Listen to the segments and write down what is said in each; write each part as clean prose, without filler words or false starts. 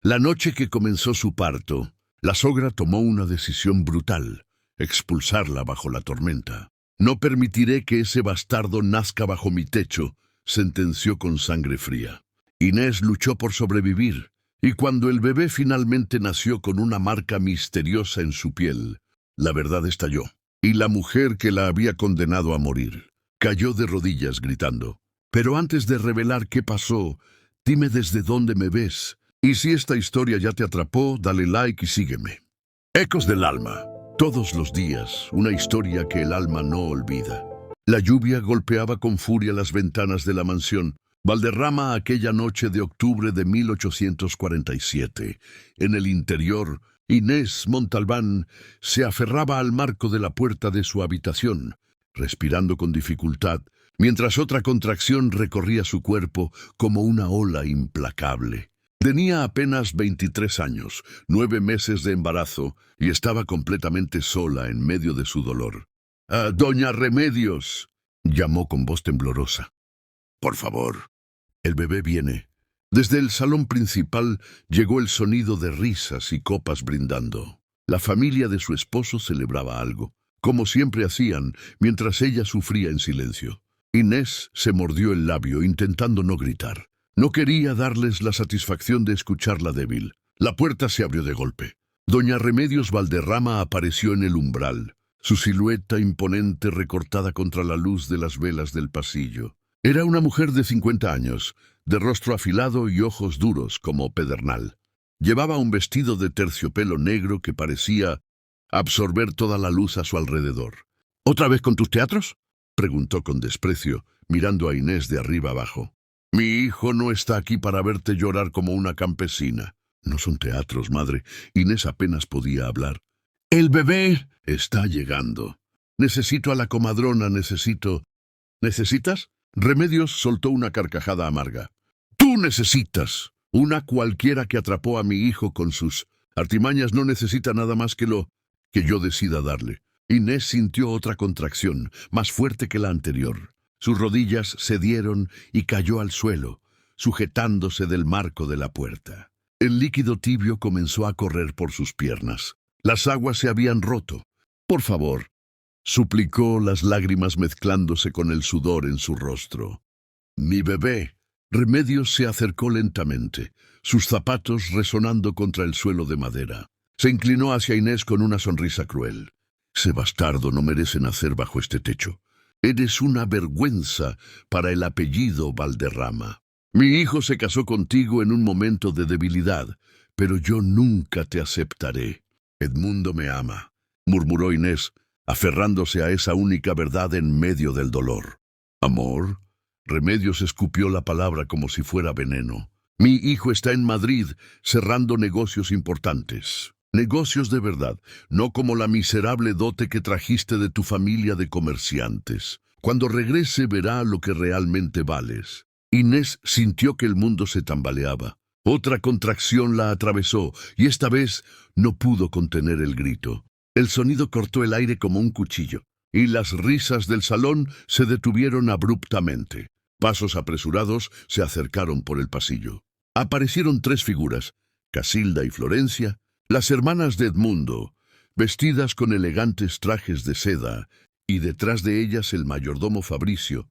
La noche que comenzó su parto, la sogra tomó una decisión brutal: expulsarla bajo la tormenta. «No permitiré que ese bastardo nazca bajo mi techo», sentenció con sangre fría. Inés luchó por sobrevivir, y cuando el bebé finalmente nació con una marca misteriosa en su piel, la verdad estalló, y la mujer que la había condenado a morir cayó de rodillas gritando: «Pero antes de revelar qué pasó, dime desde dónde me ves. Y si esta historia ya te atrapó, dale like y sígueme». Ecos del alma. Todos los días, una historia que el alma no olvida. La lluvia golpeaba con furia las ventanas de la mansión Valderrama aquella noche de octubre de 1847. En el interior, Inés Montalbán se aferraba al marco de la puerta de su habitación, respirando con dificultad, mientras otra contracción recorría su cuerpo como una ola implacable. Tenía apenas 23 años, 9 meses de embarazo, y estaba completamente sola en medio de su dolor. «Doña Remedios», llamó con voz temblorosa. «Por favor, el bebé viene». Desde el salón principal llegó el sonido de risas y copas brindando. La familia de su esposo celebraba algo, como siempre hacían, mientras ella sufría en silencio. Inés se mordió el labio, intentando no gritar. No quería darles la satisfacción de escucharla débil. La puerta se abrió de golpe. Doña Remedios Valderrama apareció en el umbral, su silueta imponente recortada contra la luz de las velas del pasillo. Era una mujer de 50 años, de rostro afilado y ojos duros como pedernal. Llevaba un vestido de terciopelo negro que parecía absorber toda la luz a su alrededor. «¿Otra vez con tus teatros?», preguntó con desprecio, mirando a Inés de arriba abajo. «Mi hijo no está aquí para verte llorar como una campesina». «No son teatros, madre». Inés apenas podía hablar. «El bebé está llegando. Necesito a la comadrona, necesito». «¿Necesitas?». Remedios soltó una carcajada amarga. «Tú necesitas. Una cualquiera que atrapó a mi hijo con sus artimañas no necesita nada más que lo que yo decida darle». Inés sintió otra contracción, más fuerte que la anterior. Sus rodillas cedieron y cayó al suelo, sujetándose del marco de la puerta. El líquido tibio comenzó a correr por sus piernas. Las aguas se habían roto. «Por favor», suplicó, las lágrimas mezclándose con el sudor en su rostro. «Mi bebé». Remedios se acercó lentamente, sus zapatos resonando contra el suelo de madera. Se inclinó hacia Inés con una sonrisa cruel. «Ese bastardo no merece nacer bajo este techo. Eres una vergüenza para el apellido Valderrama. Mi hijo se casó contigo en un momento de debilidad, pero yo nunca te aceptaré. Edmundo me ama», murmuró Inés, aferrándose a esa única verdad en medio del dolor. «¿Amor?». Remedios escupió la palabra como si fuera veneno. «Mi hijo está en Madrid, cerrando negocios importantes. Negocios de verdad, no como la miserable dote que trajiste de tu familia de comerciantes. Cuando regrese verá lo que realmente vales». Inés sintió que el mundo se tambaleaba. Otra contracción la atravesó, y esta vez no pudo contener el grito. El sonido cortó el aire como un cuchillo, y las risas del salón se detuvieron abruptamente. Pasos apresurados se acercaron por el pasillo. Aparecieron 3 figuras, Casilda y Florencia, las hermanas de Edmundo, vestidas con elegantes trajes de seda, y detrás de ellas el mayordomo Fabricio,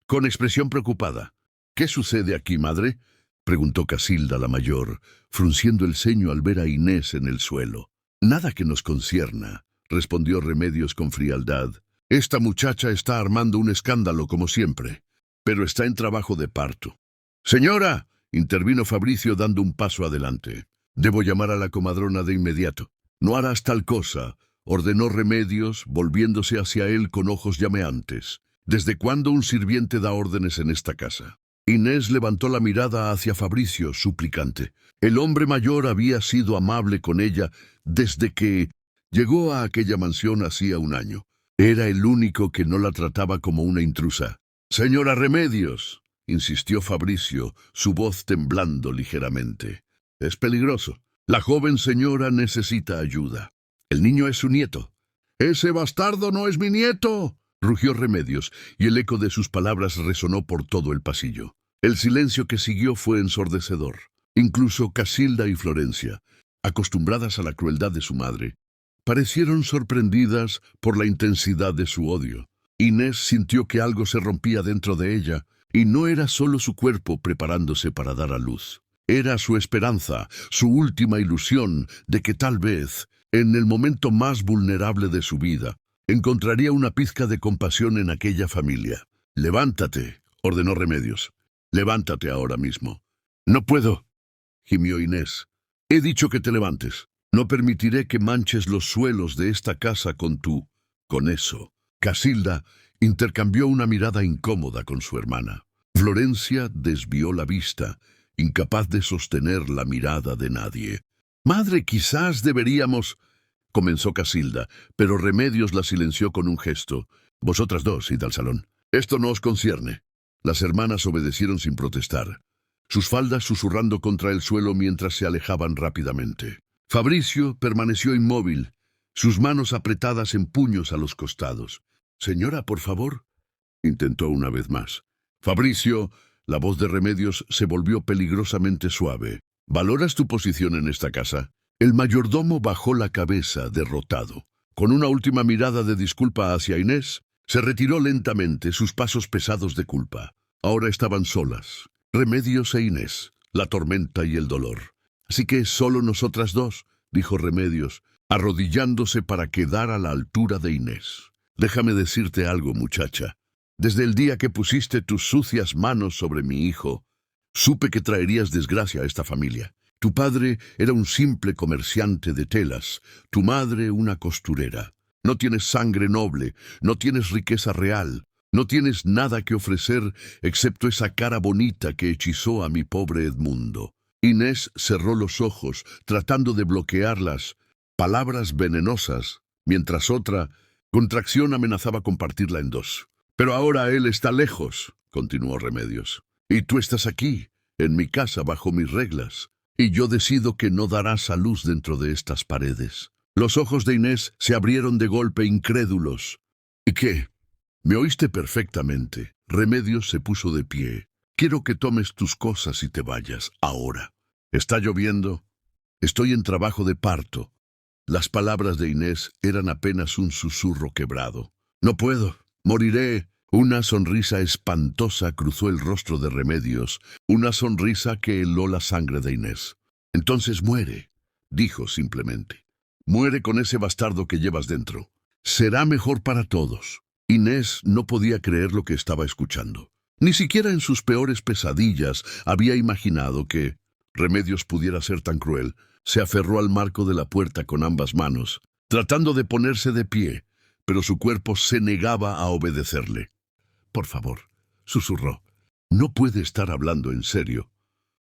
con expresión preocupada. «¿Qué sucede aquí, madre?», preguntó Casilda la mayor, frunciendo el ceño al ver a Inés en el suelo. «Nada que nos concierna», respondió Remedios con frialdad. «Esta muchacha está armando un escándalo como siempre, pero está en trabajo de parto». «Señora», intervino Fabricio dando un paso adelante. «Debo llamar a la comadrona de inmediato». «No harás tal cosa», ordenó Remedios, volviéndose hacia él con ojos llameantes. «¿Desde cuándo un sirviente da órdenes en esta casa?». Inés levantó la mirada hacia Fabricio, suplicante. El hombre mayor había sido amable con ella desde que llegó a aquella mansión hacía un año. Era el único que no la trataba como una intrusa. «Señora Remedios», insistió Fabricio, su voz temblando ligeramente. «Es peligroso. La joven señora necesita ayuda. El niño es su nieto». «¡Ese bastardo no es mi nieto!», rugió Remedios, y el eco de sus palabras resonó por todo el pasillo. El silencio que siguió fue ensordecedor. Incluso Casilda y Florencia, acostumbradas a la crueldad de su madre, parecieron sorprendidas por la intensidad de su odio. Inés sintió que algo se rompía dentro de ella, y no era solo su cuerpo preparándose para dar a luz. Era su esperanza, su última ilusión de que tal vez, en el momento más vulnerable de su vida, encontraría una pizca de compasión en aquella familia. «Levántate», ordenó Remedios. «Levántate ahora mismo». «No puedo», gimió Inés. «He dicho que te levantes. No permitiré que manches los suelos de esta casa con eso». Casilda intercambió una mirada incómoda con su hermana. Florencia desvió la vista, incapaz de sostener la mirada de nadie. «Madre, quizás deberíamos...» comenzó Casilda, pero Remedios la silenció con un gesto. «Vosotras dos, id al salón. Esto no os concierne». Las hermanas obedecieron sin protestar, sus faldas susurrando contra el suelo mientras se alejaban rápidamente. Fabricio permaneció inmóvil, sus manos apretadas en puños a los costados. «Señora, por favor», intentó una vez más. «Fabricio», la voz de Remedios se volvió peligrosamente suave. «¿Valoras tu posición en esta casa?» El mayordomo bajó la cabeza, derrotado. Con una última mirada de disculpa hacia Inés, se retiró lentamente, sus pasos pesados de culpa. Ahora estaban solas, Remedios e Inés, la tormenta y el dolor. «Así que solo nosotras dos», dijo Remedios, arrodillándose para quedar a la altura de Inés. «Déjame decirte algo, muchacha. Desde el día que pusiste tus sucias manos sobre mi hijo, supe que traerías desgracia a esta familia. Tu padre era un simple comerciante de telas, tu madre una costurera. No tienes sangre noble, no tienes riqueza real, no tienes nada que ofrecer excepto esa cara bonita que hechizó a mi pobre Edmundo». Inés cerró los ojos, tratando de bloquear las palabras venenosas, mientras otra contracción amenazaba con partirla en dos. «Pero ahora él está lejos», continuó Remedios, «y tú estás aquí, en mi casa, bajo mis reglas, y yo decido que no darás a luz dentro de estas paredes». Los ojos de Inés se abrieron de golpe, incrédulos. «¿Y qué? Me oíste perfectamente». Remedios se puso de pie. «Quiero que tomes tus cosas y te vayas, ahora. Está lloviendo. Estoy en trabajo de parto». Las palabras de Inés eran apenas un susurro quebrado. «No puedo. Moriré». Una sonrisa espantosa cruzó el rostro de Remedios, una sonrisa que heló la sangre de Inés. «Entonces muere», dijo simplemente. «Muere con ese bastardo que llevas dentro. Será mejor para todos». Inés no podía creer lo que estaba escuchando. Ni siquiera en sus peores pesadillas había imaginado que Remedios pudiera ser tan cruel. Se aferró al marco de la puerta con ambas manos, tratando de ponerse de pie, pero su cuerpo se negaba a obedecerle. «Por favor», susurró. «No puede estar hablando en serio».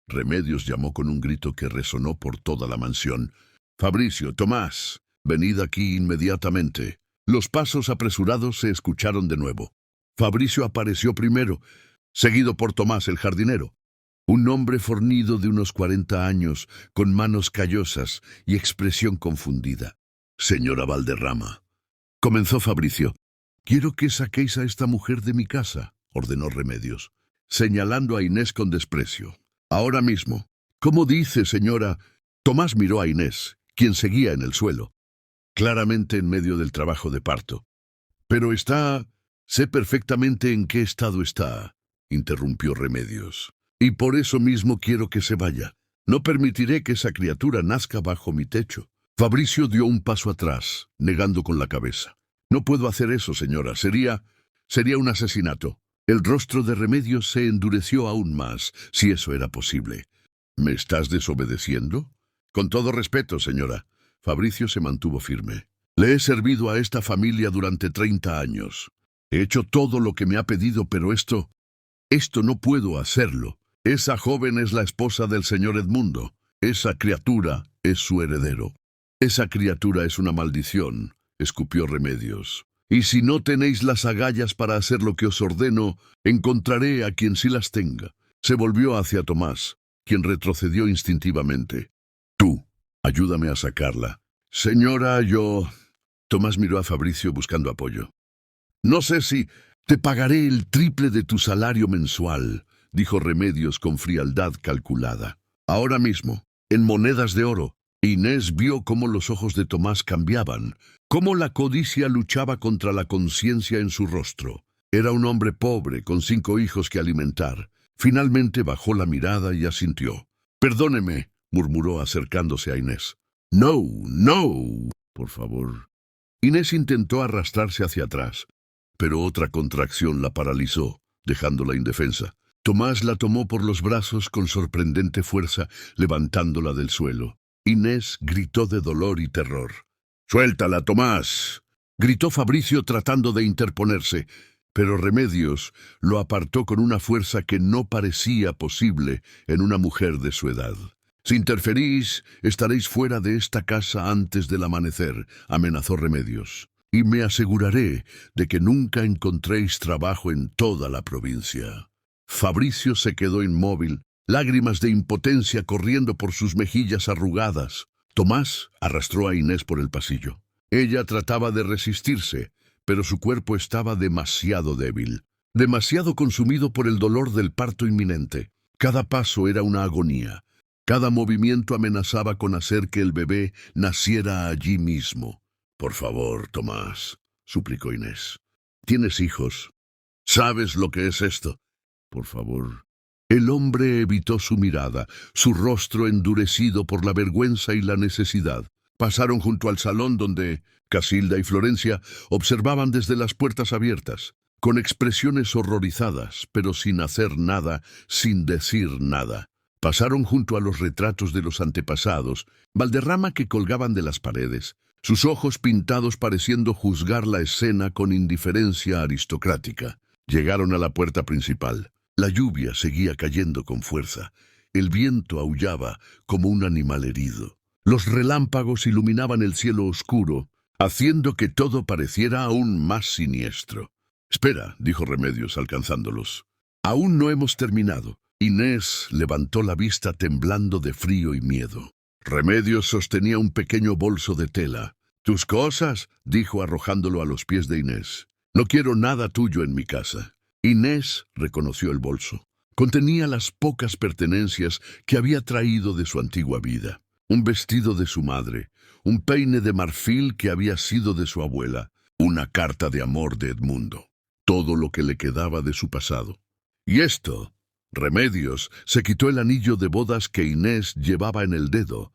Remedios llamó con un grito que resonó por toda la mansión. «Fabricio, Tomás, venid aquí inmediatamente». Los pasos apresurados se escucharon de nuevo. Fabricio apareció primero, seguido por Tomás el jardinero. Un hombre fornido de unos 40 años, con manos callosas y expresión confundida. «Señora Valderrama», comenzó Fabricio. «Quiero que saquéis a esta mujer de mi casa», ordenó Remedios, señalando a Inés con desprecio. «Ahora mismo». «¿Cómo dice, señora?» Tomás miró a Inés, quien seguía en el suelo, claramente en medio del trabajo de parto. «Pero está... sé perfectamente en qué estado está», interrumpió Remedios. «Y por eso mismo quiero que se vaya. No permitiré que esa criatura nazca bajo mi techo». Fabricio dio un paso atrás, negando con la cabeza. «No puedo hacer eso, señora. Sería un asesinato». El rostro de Remedios se endureció aún más, si eso era posible. «¿Me estás desobedeciendo?» «Con todo respeto, señora». Fabricio se mantuvo firme. «Le he servido a esta familia durante 30 años. He hecho todo lo que me ha pedido, pero esto no puedo hacerlo. Esa joven es la esposa del señor Edmundo. Esa criatura es su heredero». «Esa criatura es una maldición», escupió Remedios. «Y si no tenéis las agallas para hacer lo que os ordeno, encontraré a quien sí las tenga». Se volvió hacia Tomás, quien retrocedió instintivamente. «Tú, ayúdame a sacarla». «Señora, yo...» Tomás miró a Fabricio buscando apoyo. «No sé si... te pagaré el triple de tu salario mensual», dijo Remedios con frialdad calculada. ahora mismo, en monedas de oro. Inés vio cómo los ojos de Tomás cambiaban, cómo la codicia luchaba contra la conciencia en su rostro. Era un hombre pobre, con 5 hijos que alimentar. Finalmente bajó la mirada y asintió. «Perdóneme», murmuró acercándose a Inés. «No, no, por favor». Inés intentó arrastrarse hacia atrás, pero otra contracción la paralizó, dejándola indefensa. Tomás la tomó por los brazos con sorprendente fuerza, levantándola del suelo. Inés gritó de dolor y terror. «¡Suéltala, Tomás!», gritó Fabricio tratando de interponerse, pero Remedios lo apartó con una fuerza que no parecía posible en una mujer de su edad. «Si interferís, estaréis fuera de esta casa antes del amanecer», amenazó Remedios. «Y me aseguraré de que nunca encontréis trabajo en toda la provincia». Fabricio se quedó inmóvil, lágrimas de impotencia corriendo por sus mejillas arrugadas. Tomás arrastró a Inés por el pasillo. Ella trataba de resistirse, pero su cuerpo estaba demasiado débil, demasiado consumido por el dolor del parto inminente. Cada paso era una agonía. Cada movimiento amenazaba con hacer que el bebé naciera allí mismo. «Por favor, Tomás», suplicó Inés. «¿Tienes hijos? ¿Sabes lo que es esto? Por favor». El hombre evitó su mirada, su rostro endurecido por la vergüenza y la necesidad. Pasaron junto al salón donde Casilda y Florencia observaban desde las puertas abiertas, con expresiones horrorizadas, pero sin hacer nada, sin decir nada. Pasaron junto a los retratos de los antepasados, Valderrama que colgaban de las paredes, sus ojos pintados pareciendo juzgar la escena con indiferencia aristocrática. Llegaron a la puerta principal. La lluvia seguía cayendo con fuerza. El viento aullaba como un animal herido. Los relámpagos iluminaban el cielo oscuro, haciendo que todo pareciera aún más siniestro. «Espera», dijo Remedios alcanzándolos. «Aún no hemos terminado». Inés levantó la vista temblando de frío y miedo. Remedios sostenía un pequeño bolso de tela. «Tus cosas», dijo arrojándolo a los pies de Inés. «No quiero nada tuyo en mi casa». Inés reconoció el bolso. Contenía las pocas pertenencias que había traído de su antigua vida. Un vestido de su madre, un peine de marfil que había sido de su abuela, una carta de amor de Edmundo. Todo lo que le quedaba de su pasado. Y esto, Remedios se quitó el anillo de bodas que Inés llevaba en el dedo,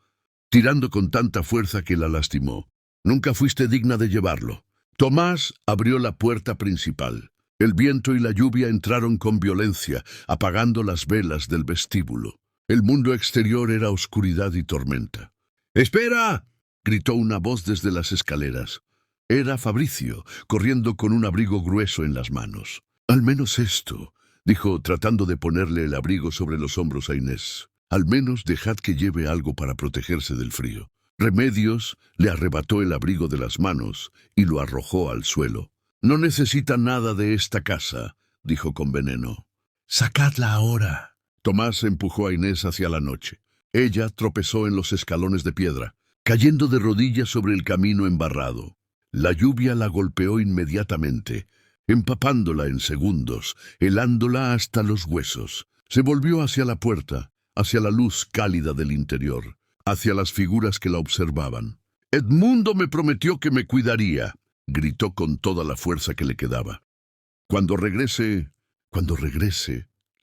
tirando con tanta fuerza que la lastimó. «Nunca fuiste digna de llevarlo». Tomás abrió la puerta principal. El viento y la lluvia entraron con violencia, apagando las velas del vestíbulo. El mundo exterior era oscuridad y tormenta. «¡Espera!», gritó una voz desde las escaleras. Era Fabricio, corriendo con un abrigo grueso en las manos. «Al menos esto», dijo, tratando de ponerle el abrigo sobre los hombros a Inés. «Al menos dejad que lleve algo para protegerse del frío». Remedios le arrebató el abrigo de las manos y lo arrojó al suelo. «No necesita nada de esta casa», dijo con veneno. «Sacadla ahora». Tomás empujó a Inés hacia la noche. Ella tropezó en los escalones de piedra, cayendo de rodillas sobre el camino embarrado. La lluvia la golpeó inmediatamente, empapándola en segundos, helándola hasta los huesos. Se volvió hacia la puerta, hacia la luz cálida del interior, hacia las figuras que la observaban. «Edmundo me prometió que me cuidaría», gritó con toda la fuerza que le quedaba. Cuando regrese,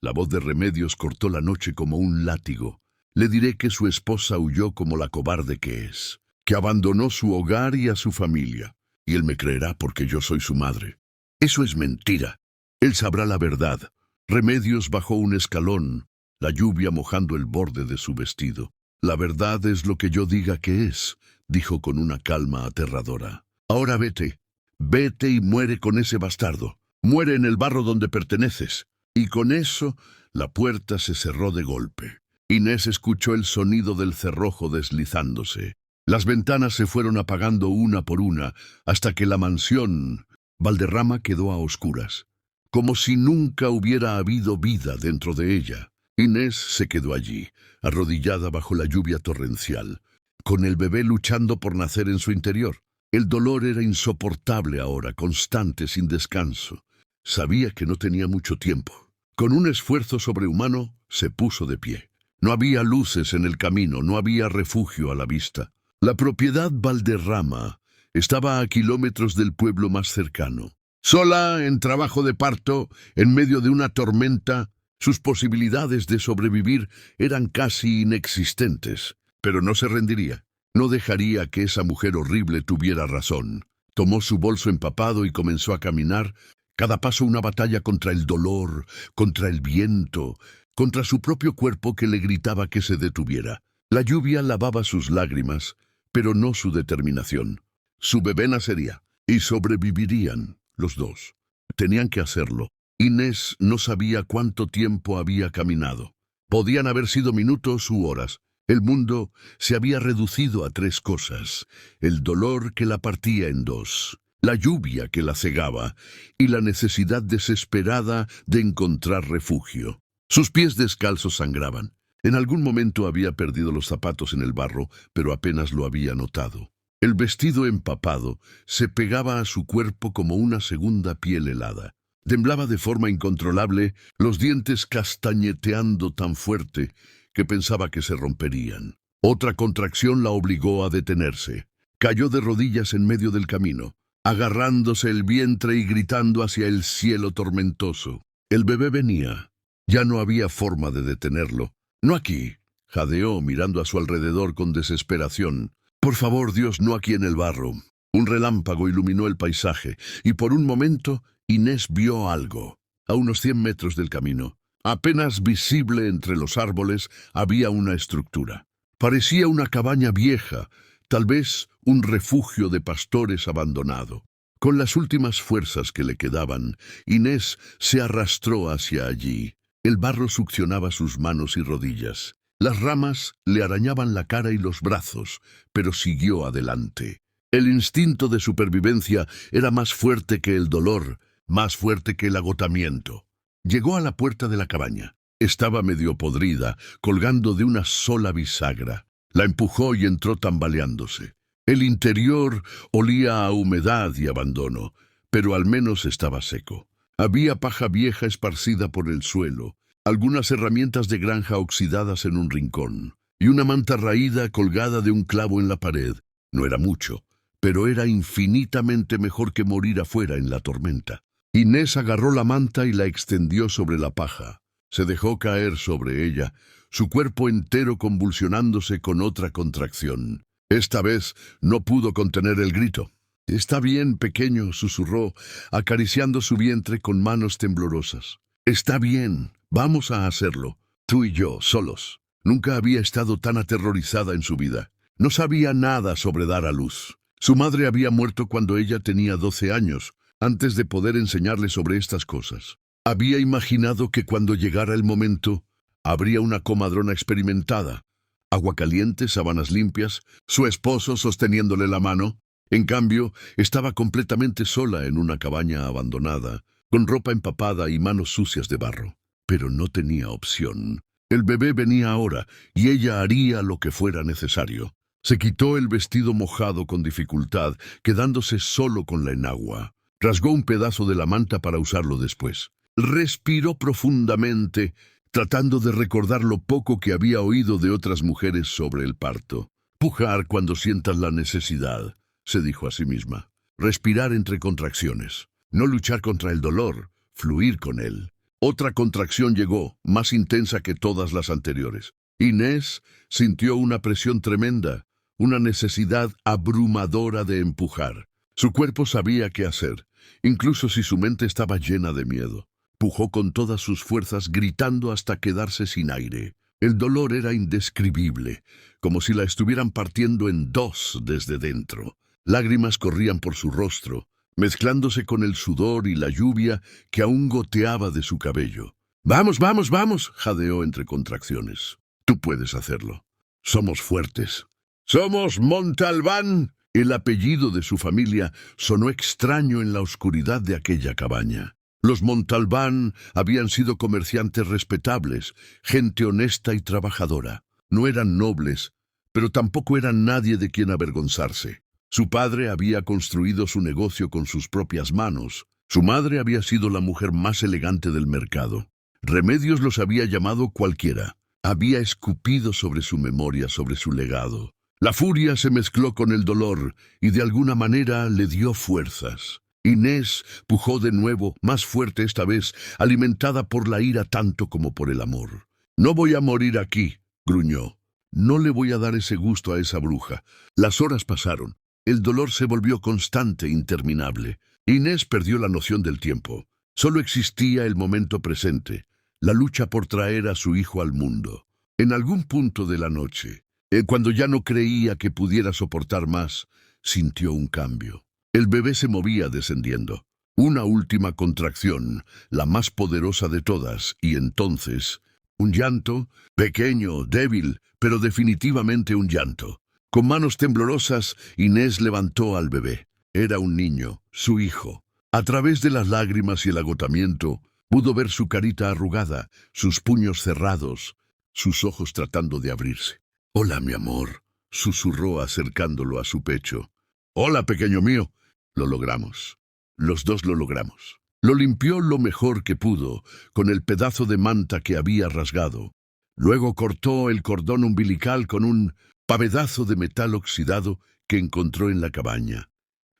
la voz de Remedios cortó la noche como un látigo. Le diré que su esposa huyó como la cobarde que es, que abandonó su hogar y a su familia, y él me creerá porque yo soy su madre. Eso es mentira. Él sabrá la verdad». Remedios bajó un escalón, la lluvia mojando el borde de su vestido. «La verdad es lo que yo diga que es», dijo con una calma aterradora. «Ahora vete y muere con ese bastardo. Muere en el barro donde perteneces». Y con eso la puerta se cerró de golpe. Inés escuchó el sonido del cerrojo deslizándose. Las ventanas se fueron apagando una por una hasta que la mansión Valderrama quedó a oscuras, como si nunca hubiera habido vida dentro de ella. Inés se quedó allí, arrodillada bajo la lluvia torrencial, con el bebé luchando por nacer en su interior. El dolor era insoportable ahora, constante, sin descanso. Sabía que no tenía mucho tiempo. Con un esfuerzo sobrehumano, se puso de pie. No había luces en el camino, no había refugio a la vista. La propiedad Valderrama estaba a kilómetros del pueblo más cercano. Sola, en trabajo de parto, en medio de una tormenta, sus posibilidades de sobrevivir eran casi inexistentes. Pero no se rendiría. No dejaría que esa mujer horrible tuviera razón. Tomó su bolso empapado y comenzó a caminar, cada paso una batalla contra el dolor, contra el viento, contra su propio cuerpo que le gritaba que se detuviera. La lluvia lavaba sus lágrimas, pero no su determinación. Su bebé nacería, y sobrevivirían los dos. Tenían que hacerlo. Inés no sabía cuánto tiempo había caminado. Podían haber sido minutos u horas. El mundo se había reducido a 3 cosas: el dolor que la partía en 2, la lluvia que la cegaba y la necesidad desesperada de encontrar refugio. Sus pies descalzos sangraban. En algún momento había perdido los zapatos en el barro, pero apenas lo había notado. El vestido empapado se pegaba a su cuerpo como una segunda piel helada. Temblaba de forma incontrolable, los dientes castañeteando tan fuerte que pensaba que se romperían. Otra contracción la obligó a detenerse. Cayó de rodillas en medio del camino, agarrándose el vientre y gritando hacia el cielo tormentoso. El bebé venía. Ya no había forma de detenerlo. «No aquí», jadeó mirando a su alrededor con desesperación. «Por favor, Dios, no aquí en el barro». Un relámpago iluminó el paisaje, y por un momento Inés vio algo. A unos 100 metros del camino, apenas visible entre los árboles, había una estructura. Parecía una cabaña vieja, tal vez un refugio de pastores abandonado. Con las últimas fuerzas que le quedaban, Inés se arrastró hacia allí. El barro succionaba sus manos y rodillas. Las ramas le arañaban la cara y los brazos, pero siguió adelante. El instinto de supervivencia era más fuerte que el dolor, más fuerte que el agotamiento. Llegó a la puerta de la cabaña. Estaba medio podrida, colgando de una sola bisagra. La empujó y entró tambaleándose. El interior olía a humedad y abandono, pero al menos estaba seco. Había paja vieja esparcida por el suelo, algunas herramientas de granja oxidadas en un rincón, y una manta raída colgada de un clavo en la pared. No era mucho, pero era infinitamente mejor que morir afuera en la tormenta. Inés agarró la manta y la extendió sobre la paja. Se dejó caer sobre ella, su cuerpo entero convulsionándose con otra contracción. Esta vez no pudo contener el grito. «Está bien, pequeño», susurró, acariciando su vientre con manos temblorosas. «Está bien, vamos a hacerlo. Tú y yo, solos». Nunca había estado tan aterrorizada en su vida. No sabía nada sobre dar a luz. Su madre había muerto cuando ella tenía 12 años, antes de poder enseñarle sobre estas cosas. Había imaginado que cuando llegara el momento, habría una comadrona experimentada, agua caliente, sábanas limpias, su esposo sosteniéndole la mano. En cambio, estaba completamente sola en una cabaña abandonada, con ropa empapada y manos sucias de barro. Pero no tenía opción. El bebé venía ahora, y ella haría lo que fuera necesario. Se quitó el vestido mojado con dificultad, quedándose solo con la enagua. Rasgó un pedazo de la manta para usarlo después. Respiró profundamente, tratando de recordar lo poco que había oído de otras mujeres sobre el parto. «Pujar cuando sientas la necesidad», se dijo a sí misma. Respirar entre contracciones. No luchar contra el dolor, fluir con él. Otra contracción llegó, más intensa que todas las anteriores. Inés sintió una presión tremenda, una necesidad abrumadora de empujar. Su cuerpo sabía qué hacer, incluso si su mente estaba llena de miedo. Pujó con todas sus fuerzas, gritando hasta quedarse sin aire. El dolor era indescribible, como si la estuvieran partiendo en 2 desde dentro. Lágrimas corrían por su rostro, mezclándose con el sudor y la lluvia que aún goteaba de su cabello. «Vamos, vamos, vamos», jadeó entre contracciones. «Tú puedes hacerlo. Somos fuertes». «Somos Montalbán». El apellido de su familia sonó extraño en la oscuridad de aquella cabaña. Los Montalbán habían sido comerciantes respetables, gente honesta y trabajadora. No eran nobles, pero tampoco eran nadie de quien avergonzarse. Su padre había construido su negocio con sus propias manos. Su madre había sido la mujer más elegante del mercado. Remedios los había llamado cualquiera. Había escupido sobre su memoria, sobre su legado. La furia se mezcló con el dolor y de alguna manera le dio fuerzas. Inés pujó de nuevo, más fuerte esta vez, alimentada por la ira tanto como por el amor. «No voy a morir aquí», gruñó. «No le voy a dar ese gusto a esa bruja». Las horas pasaron. El dolor se volvió constante, interminable. Inés perdió la noción del tiempo. Solo existía el momento presente, la lucha por traer a su hijo al mundo. En algún punto de la noche, cuando ya no creía que pudiera soportar más, sintió un cambio. El bebé se movía descendiendo. Una última contracción, la más poderosa de todas, y entonces, un llanto, pequeño, débil, pero definitivamente un llanto. Con manos temblorosas, Inés levantó al bebé. Era un niño, su hijo. A través de las lágrimas y el agotamiento, pudo ver su carita arrugada, sus puños cerrados, sus ojos tratando de abrirse. «Hola, mi amor», susurró acercándolo a su pecho. «Hola, pequeño mío». Lo logramos. Los dos lo logramos. Lo limpió lo mejor que pudo, con el pedazo de manta que había rasgado. Luego cortó el cordón umbilical con un pedazo de metal oxidado que encontró en la cabaña.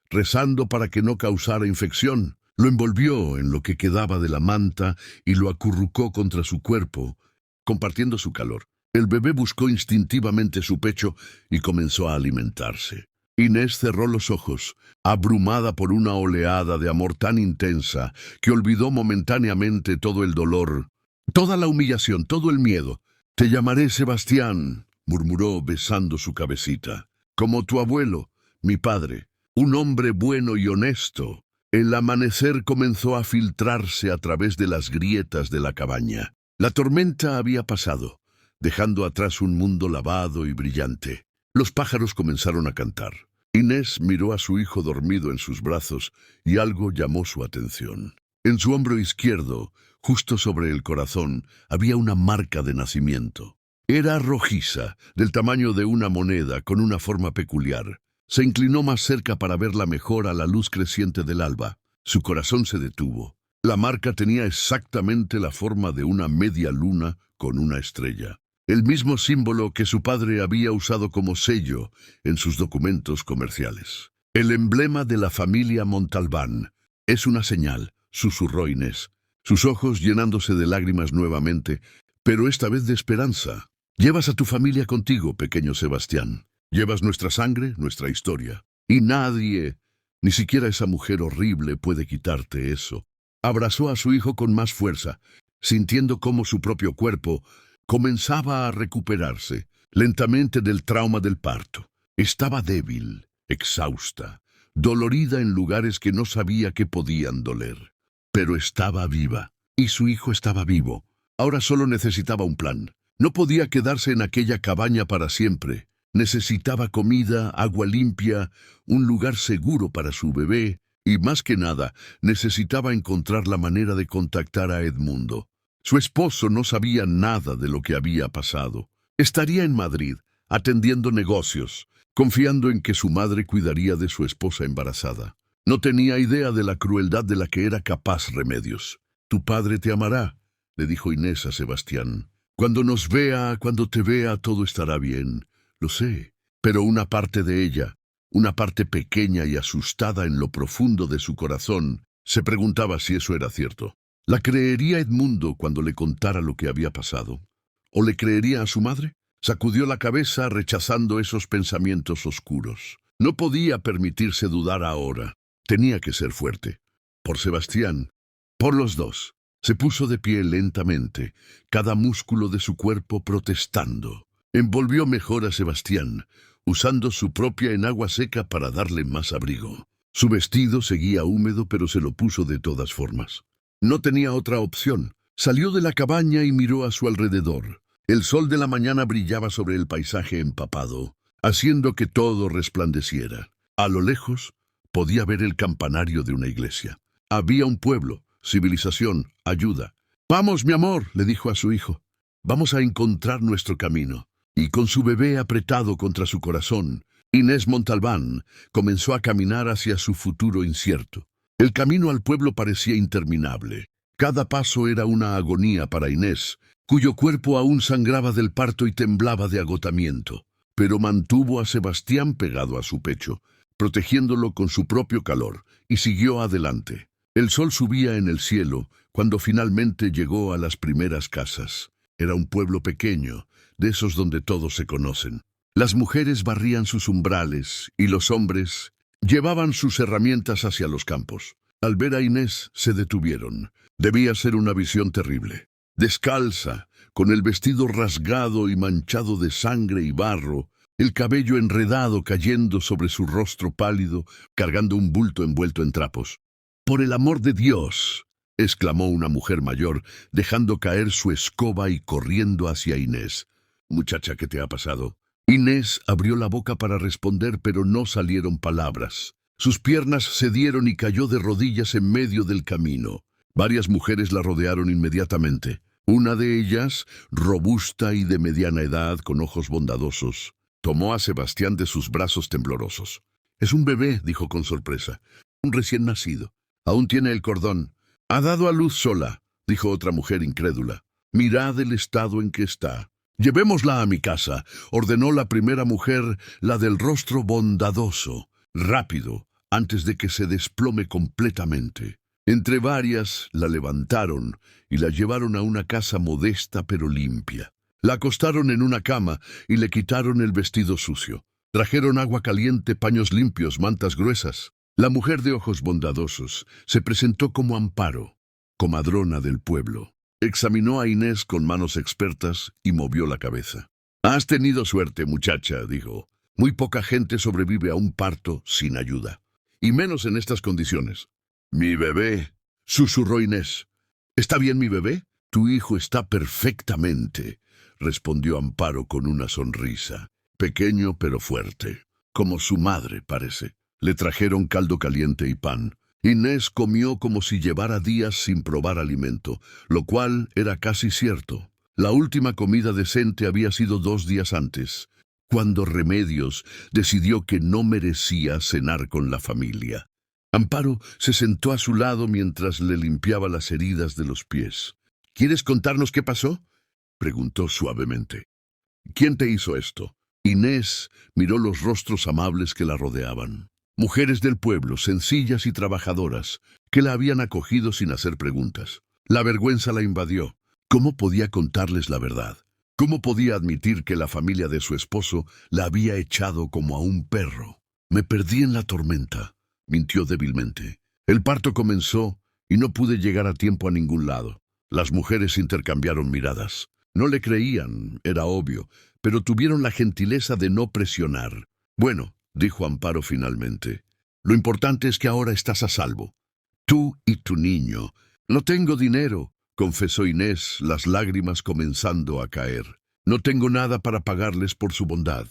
Rezando para que no causara infección, lo envolvió en lo que quedaba de la manta y lo acurrucó contra su cuerpo, compartiendo su calor. El bebé buscó instintivamente su pecho y comenzó a alimentarse. Inés cerró los ojos, abrumada por una oleada de amor tan intensa que olvidó momentáneamente todo el dolor, toda la humillación, todo el miedo. «Te llamaré Sebastián», murmuró besando su cabecita. «Como tu abuelo, mi padre, un hombre bueno y honesto». El amanecer comenzó a filtrarse a través de las grietas de la cabaña. La tormenta había pasado, dejando atrás un mundo lavado y brillante. Los pájaros comenzaron a cantar. Inés miró a su hijo dormido en sus brazos y algo llamó su atención. En su hombro izquierdo, justo sobre el corazón, había una marca de nacimiento. Era rojiza, del tamaño de una moneda, con una forma peculiar. Se inclinó más cerca para verla mejor a la luz creciente del alba. Su corazón se detuvo. La marca tenía exactamente la forma de una media luna con una estrella. El mismo símbolo que su padre había usado como sello en sus documentos comerciales. «El emblema de la familia Montalbán. Es una señal», susurró Inés, sus ojos llenándose de lágrimas nuevamente, pero esta vez de esperanza. «Llevas a tu familia contigo, pequeño Sebastián. Llevas nuestra sangre, nuestra historia. Y nadie, ni siquiera esa mujer horrible, puede quitarte eso». Abrazó a su hijo con más fuerza, sintiendo cómo su propio cuerpo comenzaba a recuperarse lentamente del trauma del parto. Estaba débil, exhausta, dolorida en lugares que no sabía que podían doler. Pero estaba viva, y su hijo estaba vivo. Ahora solo necesitaba un plan. No podía quedarse en aquella cabaña para siempre. Necesitaba comida, agua limpia, un lugar seguro para su bebé, y más que nada, necesitaba encontrar la manera de contactar a Edmundo. Su esposo no sabía nada de lo que había pasado. Estaría en Madrid, atendiendo negocios, confiando en que su madre cuidaría de su esposa embarazada. No tenía idea de la crueldad de la que era capaz Remedios. «Tu padre te amará», le dijo Inés a Sebastián. «Cuando nos vea, cuando te vea, todo estará bien. Lo sé». Pero una parte de ella, una parte pequeña y asustada en lo profundo de su corazón, se preguntaba si eso era cierto. ¿La creería Edmundo cuando le contara lo que había pasado? ¿O le creería a su madre? Sacudió la cabeza rechazando esos pensamientos oscuros. No podía permitirse dudar ahora. Tenía que ser fuerte. Por Sebastián, por los dos. Se puso de pie lentamente, cada músculo de su cuerpo protestando. Envolvió mejor a Sebastián, usando su propia enagua seca para darle más abrigo. Su vestido seguía húmedo, pero se lo puso de todas formas. No tenía otra opción. Salió de la cabaña y miró a su alrededor. El sol de la mañana brillaba sobre el paisaje empapado, haciendo que todo resplandeciera. A lo lejos, podía ver el campanario de una iglesia. Había un pueblo, civilización, ayuda. «Vamos, mi amor», le dijo a su hijo. «Vamos a encontrar nuestro camino». Y con su bebé apretado contra su corazón, Inés Montalbán comenzó a caminar hacia su futuro incierto. El camino al pueblo parecía interminable. Cada paso era una agonía para Inés, cuyo cuerpo aún sangraba del parto y temblaba de agotamiento, pero mantuvo a Sebastián pegado a su pecho, protegiéndolo con su propio calor, y siguió adelante. El sol subía en el cielo cuando finalmente llegó a las primeras casas. Era un pueblo pequeño, de esos donde todos se conocen. Las mujeres barrían sus umbrales y los hombres llevaban sus herramientas hacia los campos. Al ver a Inés, se detuvieron. Debía ser una visión terrible. Descalza, con el vestido rasgado y manchado de sangre y barro, el cabello enredado cayendo sobre su rostro pálido, cargando un bulto envuelto en trapos. «¡Por el amor de Dios!», exclamó una mujer mayor, dejando caer su escoba y corriendo hacia Inés. «Muchacha, ¿qué te ha pasado?». Inés abrió la boca para responder, pero no salieron palabras. Sus piernas cedieron y cayó de rodillas en medio del camino. Varias mujeres la rodearon inmediatamente. Una de ellas, robusta y de mediana edad, con ojos bondadosos, tomó a Sebastián de sus brazos temblorosos. «Es un bebé», dijo con sorpresa. «Un recién nacido. Aún tiene el cordón. Ha dado a luz sola», dijo otra mujer incrédula. «Mirad el estado en que está». «Llevémosla a mi casa», ordenó la primera mujer, la del rostro bondadoso. «Rápido, antes de que se desplome completamente». Entre varias la levantaron y la llevaron a una casa modesta pero limpia. La acostaron en una cama y le quitaron el vestido sucio. Trajeron agua caliente, paños limpios, mantas gruesas. La mujer de ojos bondadosos se presentó como Amparo, comadrona del pueblo. Examinó a Inés con manos expertas y movió la cabeza. «Has tenido suerte, muchacha», dijo. «Muy poca gente sobrevive a un parto sin ayuda, y menos en estas condiciones». «Mi bebé», susurró Inés. «¿Está bien mi bebé?» «Tu hijo está perfectamente», respondió Amparo con una sonrisa. «Pequeño pero fuerte, como su madre, parece». Le trajeron caldo caliente y pan. Inés comió como si llevara días sin probar alimento, lo cual era casi cierto. La última comida decente había sido 2 días antes, cuando Remedios decidió que no merecía cenar con la familia. Amparo se sentó a su lado mientras le limpiaba las heridas de los pies. «¿Quieres contarnos qué pasó?», preguntó suavemente. «¿Quién te hizo esto?». Inés miró los rostros amables que la rodeaban. Mujeres del pueblo, sencillas y trabajadoras, que la habían acogido sin hacer preguntas. La vergüenza la invadió. ¿Cómo podía contarles la verdad? ¿Cómo podía admitir que la familia de su esposo la había echado como a un perro? «Me perdí en la tormenta», mintió débilmente. «El parto comenzó y no pude llegar a tiempo a ningún lado». Las mujeres intercambiaron miradas. No le creían, era obvio, pero tuvieron la gentileza de no presionar. «Bueno», dijo Amparo finalmente, «lo importante es que ahora estás a salvo. Tú y tu niño». «No tengo dinero», confesó Inés, las lágrimas comenzando a caer. «No tengo nada para pagarles por su bondad».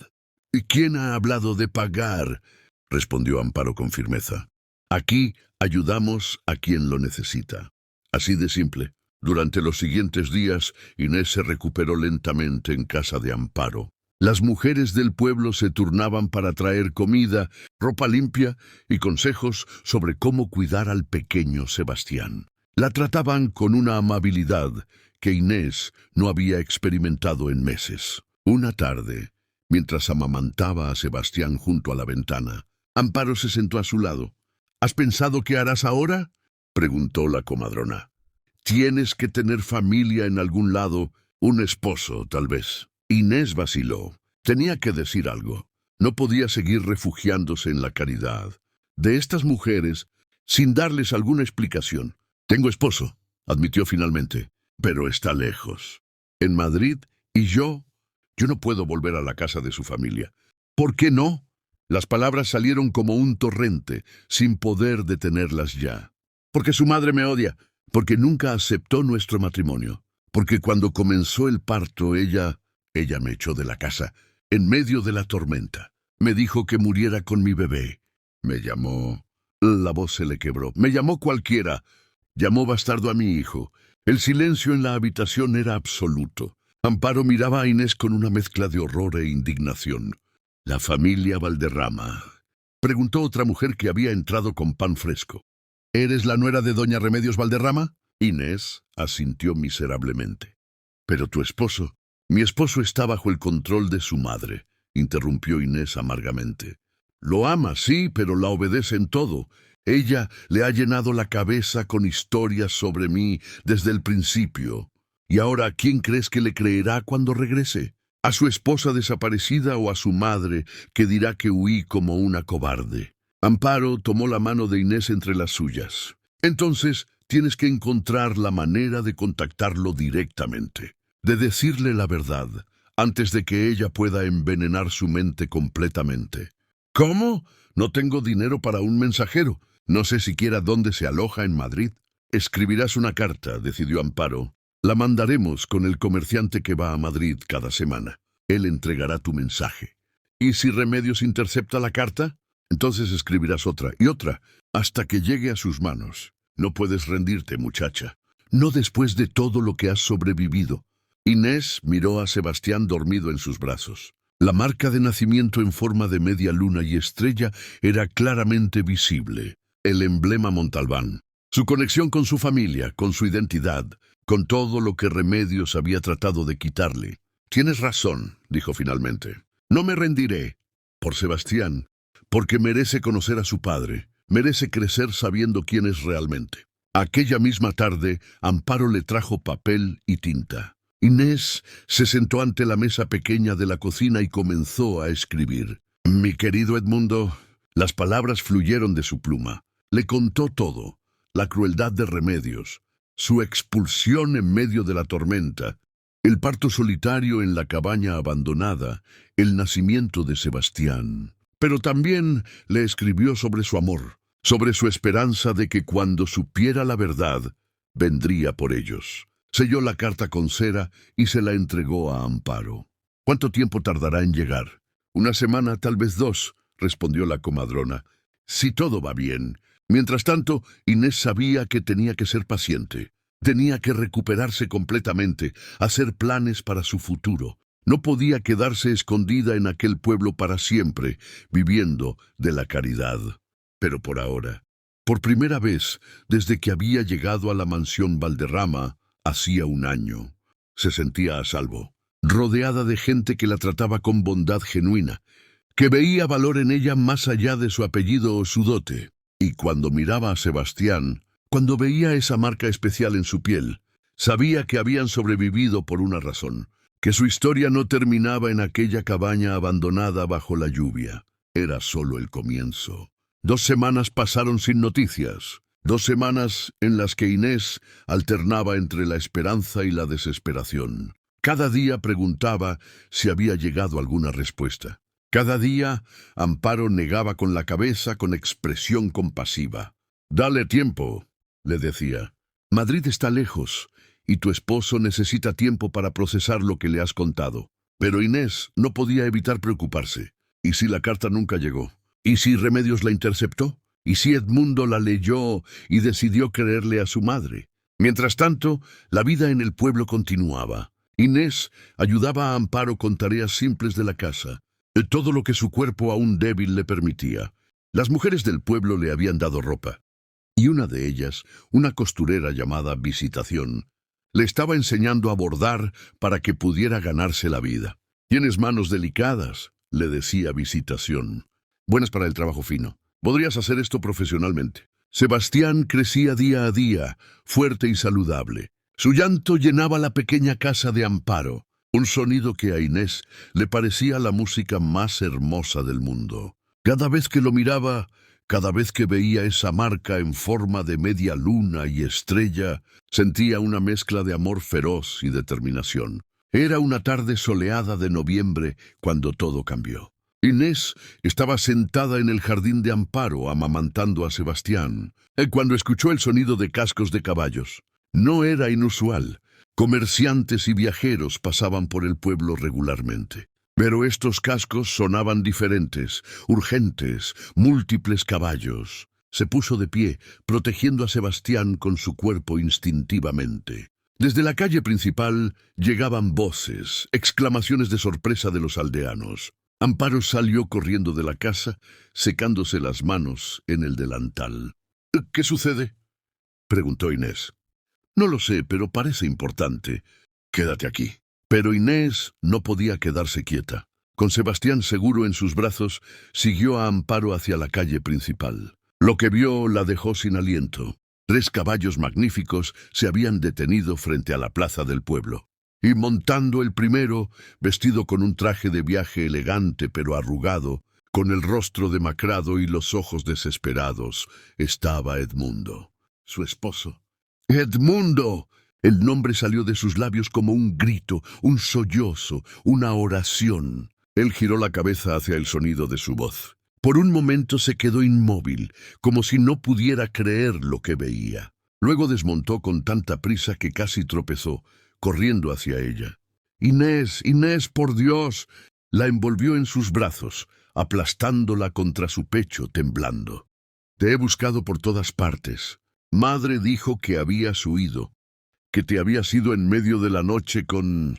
«¿Y quién ha hablado de pagar?», respondió Amparo con firmeza. «Aquí ayudamos a quien lo necesita». Así de simple. Durante los siguientes días, Inés se recuperó lentamente en casa de Amparo. Las mujeres del pueblo se turnaban para traer comida, ropa limpia y consejos sobre cómo cuidar al pequeño Sebastián. La trataban con una amabilidad que Inés no había experimentado en meses. Una tarde, mientras amamantaba a Sebastián junto a la ventana, Amparo se sentó a su lado. «¿Has pensado qué harás ahora?», preguntó la comadrona. «Tienes que tener familia en algún lado, un esposo, tal vez». Inés vaciló. Tenía que decir algo. No podía seguir refugiándose en la caridad de estas mujeres sin darles alguna explicación. «Tengo esposo», admitió finalmente, «pero está lejos. En Madrid, y yo no puedo volver a la casa de su familia». «¿Por qué no?». Las palabras salieron como un torrente, sin poder detenerlas ya. «Porque su madre me odia, porque nunca aceptó nuestro matrimonio, porque cuando comenzó el parto ella me echó de la casa, en medio de la tormenta. Me dijo que muriera con mi bebé. Me llamó». La voz se le quebró. «Me llamó cualquiera. Llamó bastardo a mi hijo». El silencio en la habitación era absoluto. Amparo miraba a Inés con una mezcla de horror e indignación. «¿La familia Valderrama?», preguntó otra mujer que había entrado con pan fresco. «¿Eres la nuera de doña Remedios Valderrama?». Inés asintió miserablemente. Pero tu esposo... Mi esposo está bajo el control de su madre, interrumpió Inés amargamente. Lo ama, sí, pero la obedece en todo. Ella le ha llenado la cabeza con historias sobre mí desde el principio. ¿Y ahora a quién crees que le creerá cuando regrese? ¿A su esposa desaparecida o a su madre, que dirá que huí como una cobarde? Amparo tomó la mano de Inés entre las suyas. Entonces, tienes que encontrar la manera de contactarlo directamente, de decirle la verdad, antes de que ella pueda envenenar su mente completamente. ¿Cómo? No tengo dinero para un mensajero. No sé siquiera dónde se aloja en Madrid. Escribirás una carta, decidió Amparo. La mandaremos con el comerciante que va a Madrid cada semana. Él entregará tu mensaje. ¿Y si Remedios intercepta la carta? Entonces escribirás otra y otra, hasta que llegue a sus manos. No puedes rendirte, muchacha. No después de todo lo que has sobrevivido. Inés miró a Sebastián dormido en sus brazos. La marca de nacimiento en forma de media luna y estrella era claramente visible. El emblema Montalbán. Su conexión con su familia, con su identidad, con todo lo que Remedios había tratado de quitarle. Tienes razón, dijo finalmente. No me rendiré. Por Sebastián, porque merece conocer a su padre, merece crecer sabiendo quién es realmente. Aquella misma tarde, Amparo le trajo papel y tinta. Inés se sentó ante la mesa pequeña de la cocina y comenzó a escribir. Mi querido Edmundo, las palabras fluyeron de su pluma. Le contó todo, la crueldad de Remedios, su expulsión en medio de la tormenta, el parto solitario en la cabaña abandonada, el nacimiento de Sebastián. Pero también le escribió sobre su amor, sobre su esperanza de que cuando supiera la verdad, vendría por ellos. Selló la carta con cera y se la entregó a Amparo. ¿Cuánto tiempo tardará en llegar? Una semana, tal vez 2, respondió la comadrona. Si todo va bien. Mientras tanto, Inés sabía que tenía que ser paciente. Tenía que recuperarse completamente, hacer planes para su futuro. No podía quedarse escondida en aquel pueblo para siempre, viviendo de la caridad. Pero por ahora, por primera vez desde que había llegado a la mansión Valderrama, hacía 1 año, se sentía a salvo, rodeada de gente que la trataba con bondad genuina, que veía valor en ella más allá de su apellido o su dote. Y cuando miraba a Sebastián, cuando veía esa marca especial en su piel, sabía que habían sobrevivido por una razón, que su historia no terminaba en aquella cabaña abandonada bajo la lluvia. Era solo el comienzo. 2 semanas pasaron sin noticias. 2 semanas en las que Inés alternaba entre la esperanza y la desesperación. Cada día preguntaba si había llegado alguna respuesta. Cada día, Amparo negaba con la cabeza con expresión compasiva. «Dale tiempo», le decía. «Madrid está lejos, y tu esposo necesita tiempo para procesar lo que le has contado». Pero Inés no podía evitar preocuparse. ¿Y si la carta nunca llegó? ¿Y si Remedios la interceptó? ¿Y si Edmundo la leyó y decidió creerle a su madre? Mientras tanto, la vida en el pueblo continuaba. Inés ayudaba a Amparo con tareas simples de la casa, todo lo que su cuerpo aún débil le permitía. Las mujeres del pueblo le habían dado ropa, y una de ellas, una costurera llamada Visitación, le estaba enseñando a bordar para que pudiera ganarse la vida. «Tienes manos delicadas», le decía Visitación. «Buenas para el trabajo fino. Podrías hacer esto profesionalmente». Sebastián crecía día a día, fuerte y saludable. Su llanto llenaba la pequeña casa de Amparo, un sonido que a Inés le parecía la música más hermosa del mundo. Cada vez que lo miraba, cada vez que veía esa marca en forma de media luna y estrella, sentía una mezcla de amor feroz y determinación. Era una tarde soleada de noviembre cuando todo cambió. Inés estaba sentada en el jardín de Amparo amamantando a Sebastián, cuando escuchó el sonido de cascos de caballos. No era inusual. Comerciantes y viajeros pasaban por el pueblo regularmente. Pero estos cascos sonaban diferentes, urgentes, múltiples caballos. Se puso de pie, protegiendo a Sebastián con su cuerpo instintivamente. Desde la calle principal llegaban voces, exclamaciones de sorpresa de los aldeanos. Amparo salió corriendo de la casa, secándose las manos en el delantal. «¿Qué sucede?», preguntó Inés. «No lo sé, pero parece importante. Quédate aquí. Pero Inés no podía quedarse quieta. Con Sebastián seguro en sus brazos, siguió a Amparo hacia la calle principal. Lo que vio la dejó sin aliento. 3 caballos magníficos se habían detenido frente a la plaza del pueblo. Y montando el primero, vestido con un traje de viaje elegante pero arrugado, con el rostro demacrado y los ojos desesperados, estaba Edmundo, su esposo. ¡Edmundo! El nombre salió de sus labios como un grito, un sollozo, una oración. Él giró la cabeza hacia el sonido de su voz. Por un momento se quedó inmóvil, como si no pudiera creer lo que veía. Luego desmontó con tanta prisa que casi tropezó, corriendo hacia ella. «Inés, Inés, por Dios». La envolvió en sus brazos, aplastándola contra su pecho, temblando. «Te he buscado por todas partes. Madre dijo que habías huido, que te habías ido en medio de la noche con...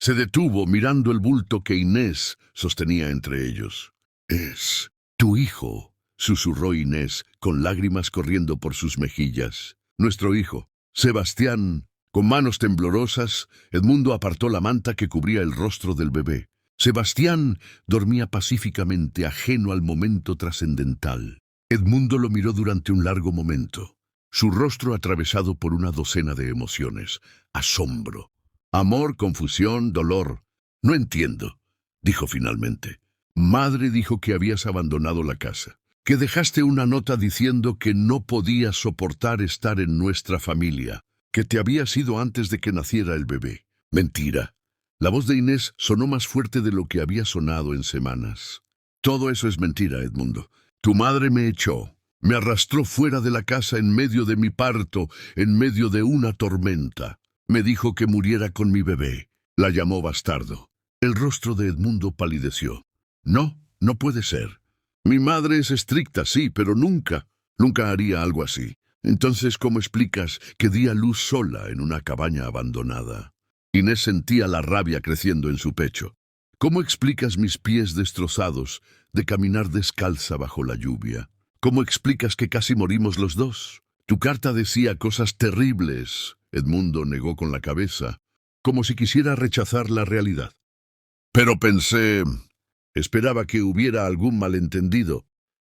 Se detuvo mirando el bulto que Inés sostenía entre ellos. «Es tu hijo», susurró Inés, con lágrimas corriendo por sus mejillas. «Nuestro hijo, Sebastián». Con manos temblorosas, Edmundo apartó la manta que cubría el rostro del bebé. Sebastián dormía pacíficamente, ajeno al momento trascendental. Edmundo lo miró durante un largo momento, su rostro atravesado por una docena de emociones. Asombro, amor, confusión, dolor. «No entiendo», dijo finalmente. «Madre dijo que habías abandonado la casa, que dejaste una nota diciendo que no podías soportar estar en nuestra familia, que te habías ido antes de que naciera el bebé». «Mentira». La voz de Inés sonó más fuerte de lo que había sonado en semanas. «Todo eso es mentira, Edmundo. Tu madre me echó, me arrastró fuera de la casa en medio de mi parto, en medio de una tormenta. Me dijo que muriera con mi bebé. La llamó bastardo». El rostro de Edmundo palideció. «No, no puede ser. Mi madre es estricta, sí, pero nunca haría algo así. Entonces, ¿cómo explicas que di a luz sola en una cabaña abandonada?» Inés sentía la rabia creciendo en su pecho. «¿Cómo explicas mis pies destrozados de caminar descalza bajo la lluvia? ¿Cómo explicas que casi morimos los dos? Tu carta decía cosas terribles». Edmundo negó con la cabeza, como si quisiera rechazar la realidad. «Pero pensé... esperaba que hubiera algún malentendido».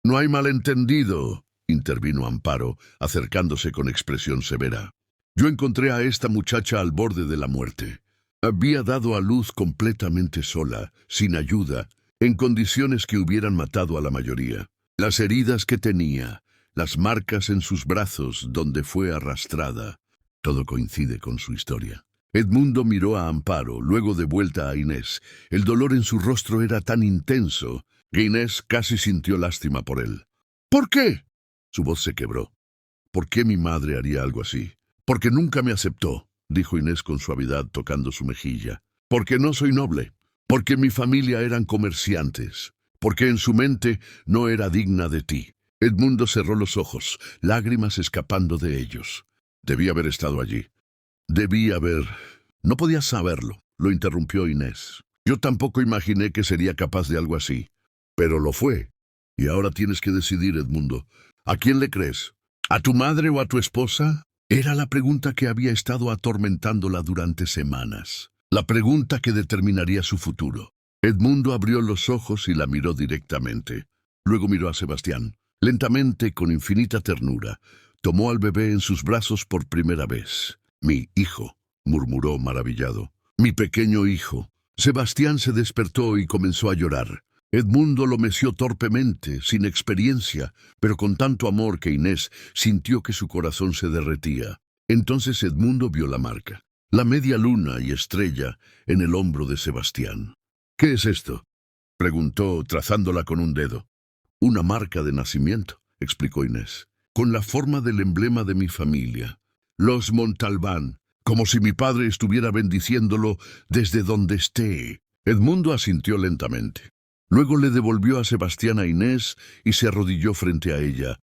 «No hay malentendido», intervino Amparo, acercándose con expresión severa. «Yo encontré a esta muchacha al borde de la muerte. Había dado a luz completamente sola, sin ayuda, en condiciones que hubieran matado a la mayoría. Las heridas que tenía, las marcas en sus brazos donde fue arrastrada, todo coincide con su historia». Edmundo miró a Amparo, luego de vuelta a Inés. El dolor en su rostro era tan intenso que Inés casi sintió lástima por él. «¿Por qué?» Su voz se quebró. «¿Por qué mi madre haría algo así?» «Porque nunca me aceptó», dijo Inés con suavidad tocando su mejilla. «Porque no soy noble, porque mi familia eran comerciantes, porque en su mente no era digna de ti». Edmundo cerró los ojos, lágrimas escapando de ellos. «Debí haber estado allí. Debí haber...» «No podías saberlo», lo interrumpió Inés. «Yo tampoco imaginé que sería capaz de algo así. Pero lo fue. Y ahora tienes que decidir, Edmundo. ¿A quién le crees? ¿A tu madre o a tu esposa?» Era la pregunta que había estado atormentándola durante semanas. La pregunta que determinaría su futuro. Edmundo abrió los ojos y la miró directamente. Luego miró a Sebastián. Lentamente, con infinita ternura, tomó al bebé en sus brazos por primera vez. «Mi hijo», murmuró maravillado. «Mi pequeño hijo». Sebastián se despertó y comenzó a llorar. Edmundo lo meció torpemente, sin experiencia, pero con tanto amor que Inés sintió que su corazón se derretía. Entonces Edmundo vio la marca, la media luna y estrella en el hombro de Sebastián. «¿Qué es esto?», preguntó, trazándola con un dedo. «Una marca de nacimiento», explicó Inés, «con la forma del emblema de mi familia, los Montalbán, como si mi padre estuviera bendiciéndolo desde donde esté». Edmundo asintió lentamente. Luego le devolvió a Sebastián a Inés y se arrodilló frente a ella,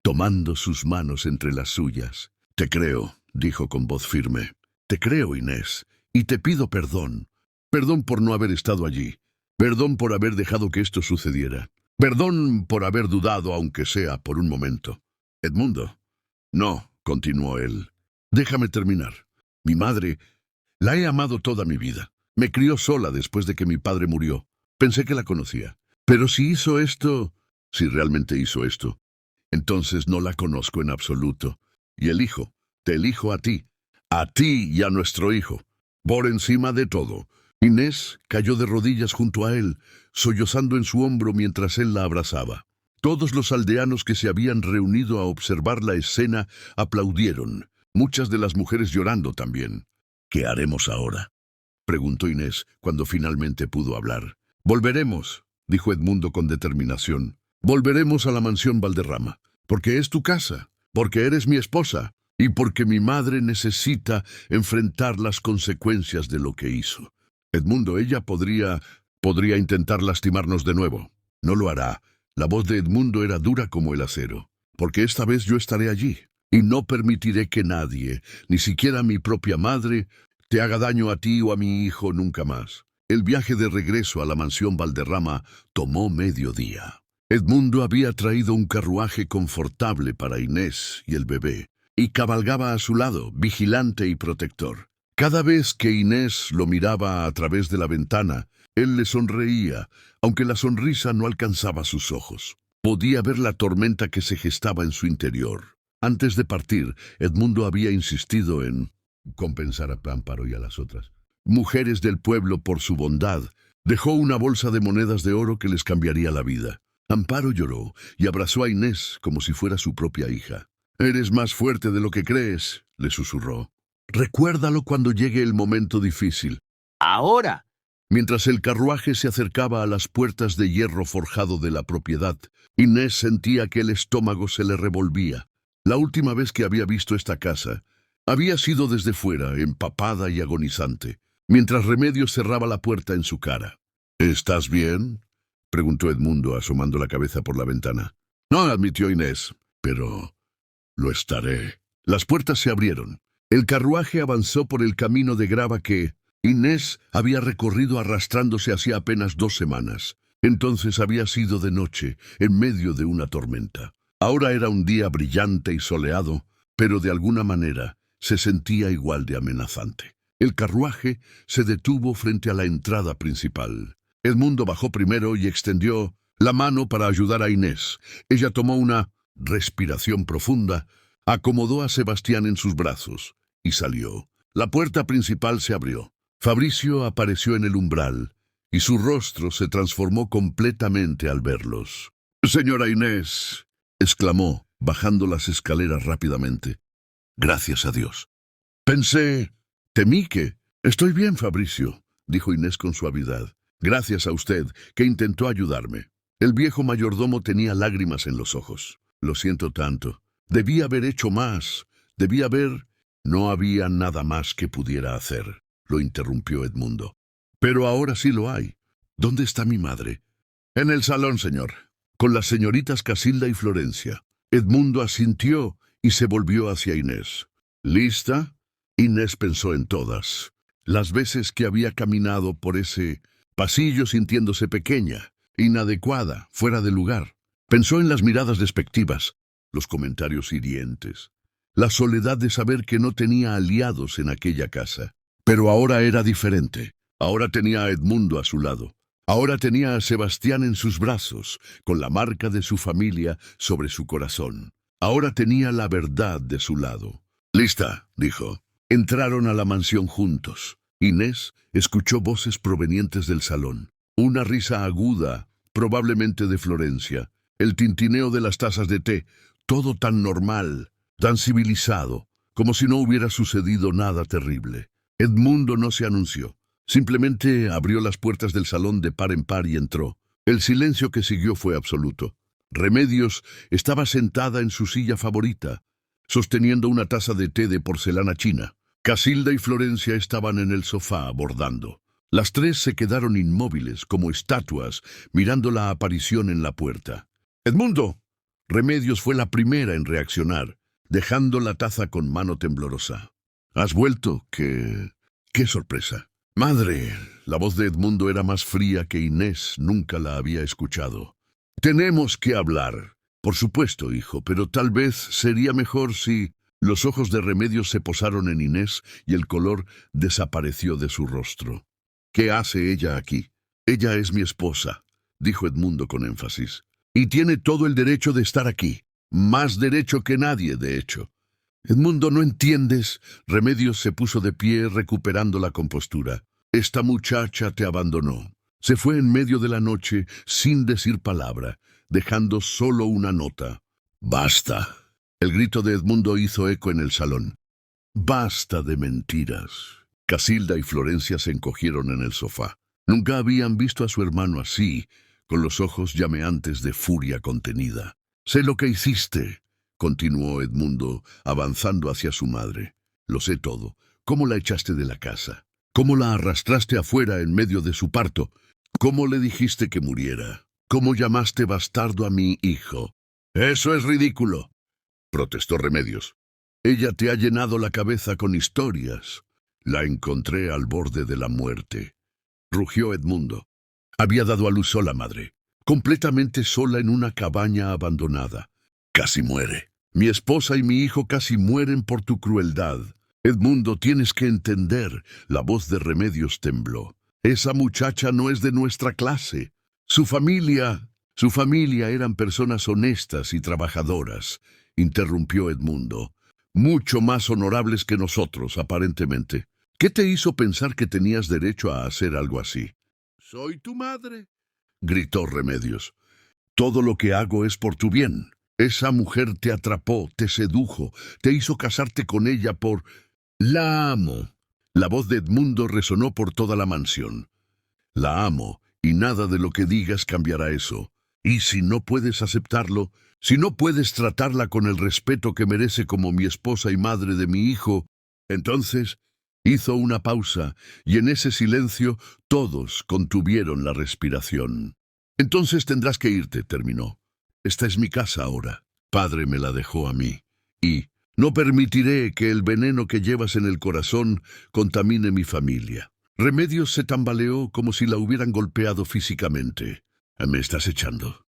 tomando sus manos entre las suyas. «Te creo», dijo con voz firme. «Te creo, Inés, y te pido perdón. Perdón por no haber estado allí. Perdón por haber dejado que esto sucediera. Perdón por haber dudado, aunque sea por un momento». «Edmundo». «No», continuó él. «Déjame terminar. Mi madre La he amado toda mi vida. Me crió sola después de que mi padre murió. Pensé que la conocía. Pero si realmente hizo esto, entonces no la conozco en absoluto. Y te elijo a ti y a nuestro hijo, por encima de todo. Inés cayó de rodillas junto a él, sollozando en su hombro mientras él la abrazaba. Todos los aldeanos que se habían reunido a observar la escena aplaudieron, muchas de las mujeres llorando también. ¿Qué haremos ahora?, preguntó Inés cuando finalmente pudo hablar. Volveremos, dijo Edmundo con determinación. Volveremos a la mansión Valderrama, porque es tu casa, porque eres mi esposa y porque mi madre necesita enfrentar las consecuencias de lo que hizo. Edmundo, ella podría intentar lastimarnos de nuevo. No lo hará. La voz de Edmundo era dura como el acero. Porque esta vez yo estaré allí, y no permitiré que nadie, ni siquiera mi propia madre, te haga daño a ti o a mi hijo nunca más. El viaje de regreso a la mansión Valderrama tomó mediodía. Edmundo había traído un carruaje confortable para Inés y el bebé, y cabalgaba a su lado, vigilante y protector. Cada vez que Inés lo miraba a través de la ventana, él le sonreía, aunque la sonrisa no alcanzaba sus ojos. Podía ver la tormenta que se gestaba en su interior. Antes de partir, Edmundo había insistido en compensar a Amparo y a las otras mujeres del pueblo por su bondad. Dejó una bolsa de monedas de oro que les cambiaría la vida. Amparo lloró y abrazó a Inés como si fuera su propia hija. «Eres más fuerte de lo que crees», le susurró. «Recuérdalo cuando llegue el momento difícil». Ahora. Mientras el carruaje se acercaba a las puertas de hierro forjado de la propiedad, Inés sentía que el estómago se le revolvía. La última vez que había visto esta casa, había sido desde fuera, empapada y agonizante, mientras Remedios cerraba la puerta en su cara. «¿Estás bien?», preguntó Edmundo, asomando la cabeza por la ventana. «No», admitió Inés, «pero lo estaré». Las puertas se abrieron. El carruaje avanzó por el camino de grava que Inés había recorrido arrastrándose hacía apenas 2 semanas. Entonces había sido de noche, en medio de una tormenta. Ahora era un día brillante y soleado, pero de alguna manera se sentía igual de amenazante. El carruaje se detuvo frente a la entrada principal. Edmundo bajó primero y extendió la mano para ayudar a Inés. Ella tomó una respiración profunda, acomodó a Sebastián en sus brazos y salió. La puerta principal se abrió. Fabricio apareció en el umbral y su rostro se transformó completamente al verlos. «Señora Inés», exclamó, bajando las escaleras rápidamente. «Gracias a Dios». Temí que... «Estoy bien, Fabricio», dijo Inés con suavidad. «Gracias a usted, que intentó ayudarme». El viejo mayordomo tenía lágrimas en los ojos. «Lo siento tanto. Debí haber hecho más. No había nada más que pudiera hacer», lo interrumpió Edmundo. «Pero ahora sí lo hay. ¿Dónde está mi madre?» «En el salón, señor, con las señoritas Casilda y Florencia». Edmundo asintió y se volvió hacia Inés. «¿Lista?» Inés pensó en todas las veces que había caminado por ese pasillo sintiéndose pequeña, inadecuada, fuera de lugar. Pensó en las miradas despectivas, los comentarios hirientes, la soledad de saber que no tenía aliados en aquella casa. Pero ahora era diferente. Ahora tenía a Edmundo a su lado. Ahora tenía a Sebastián en sus brazos, con la marca de su familia sobre su corazón. Ahora tenía la verdad de su lado. «Lista», dijo. Entraron a la mansión juntos. Inés escuchó voces provenientes del salón. Una risa aguda, probablemente de Florencia. El tintineo de las tazas de té. Todo tan normal, tan civilizado, como si no hubiera sucedido nada terrible. Edmundo no se anunció. Simplemente abrió las puertas del salón de par en par y entró. El silencio que siguió fue absoluto. Remedios estaba sentada en su silla favorita, sosteniendo una taza de té de porcelana china. Casilda y Florencia estaban en el sofá bordando. Las tres se quedaron inmóviles, como estatuas, mirando la aparición en la puerta. «¡Edmundo!». Remedios fue la primera en reaccionar, dejando la taza con mano temblorosa. «¿Has vuelto? ¡Qué sorpresa!». «Madre». La voz de Edmundo era más fría que Inés nunca la había escuchado. «Tenemos que hablar». «Por supuesto, hijo, pero tal vez sería mejor si...». Los ojos de Remedios se posaron en Inés y el color desapareció de su rostro. ¿Qué hace ella aquí? Ella es mi esposa, dijo Edmundo con énfasis. Y tiene todo el derecho de estar aquí. Más derecho que nadie, de hecho. Edmundo, ¿no entiendes? Remedios se puso de pie, recuperando la compostura. Esta muchacha te abandonó. Se fue en medio de la noche, sin decir palabra, dejando solo una nota. ¡Basta! El grito de Edmundo hizo eco en el salón. ¡Basta de mentiras! Casilda y Florencia se encogieron en el sofá. Nunca habían visto a su hermano así, con los ojos llameantes de furia contenida. «Sé lo que hiciste», continuó Edmundo, avanzando hacia su madre. «Lo sé todo. ¿Cómo la echaste de la casa? ¿Cómo la arrastraste afuera en medio de su parto? ¿Cómo le dijiste que muriera? ¿Cómo llamaste bastardo a mi hijo?» «Eso es ridículo», protestó Remedios. «Ella te ha llenado la cabeza con historias. La encontré al borde de la muerte», rugió Edmundo. Había dado a luz sola, madre, completamente sola en una cabaña abandonada. Casi muere. Mi esposa y mi hijo casi mueren por tu crueldad. Edmundo, tienes que entender. La voz de Remedios tembló. Esa muchacha no es de nuestra clase. Su familia eran personas honestas y trabajadoras, interrumpió Edmundo. Mucho más honorables que nosotros, aparentemente. ¿Qué te hizo pensar que tenías derecho a hacer algo así? «Soy tu madre», gritó Remedios. «Todo lo que hago es por tu bien. Esa mujer te atrapó, te sedujo, te hizo casarte con ella por... La amo». La voz de Edmundo resonó por toda la mansión. «La amo, y nada de lo que digas cambiará eso. Y si no puedes aceptarlo, si no puedes tratarla con el respeto que merece como mi esposa y madre de mi hijo, entonces...» Hizo una pausa, y en ese silencio todos contuvieron la respiración. «Entonces tendrás que irte», terminó. «Esta es mi casa ahora. Padre me la dejó a mí. Y no permitiré que el veneno que llevas en el corazón contamine mi familia». Remedios se tambaleó como si la hubieran golpeado físicamente. «¿Me estás echando?»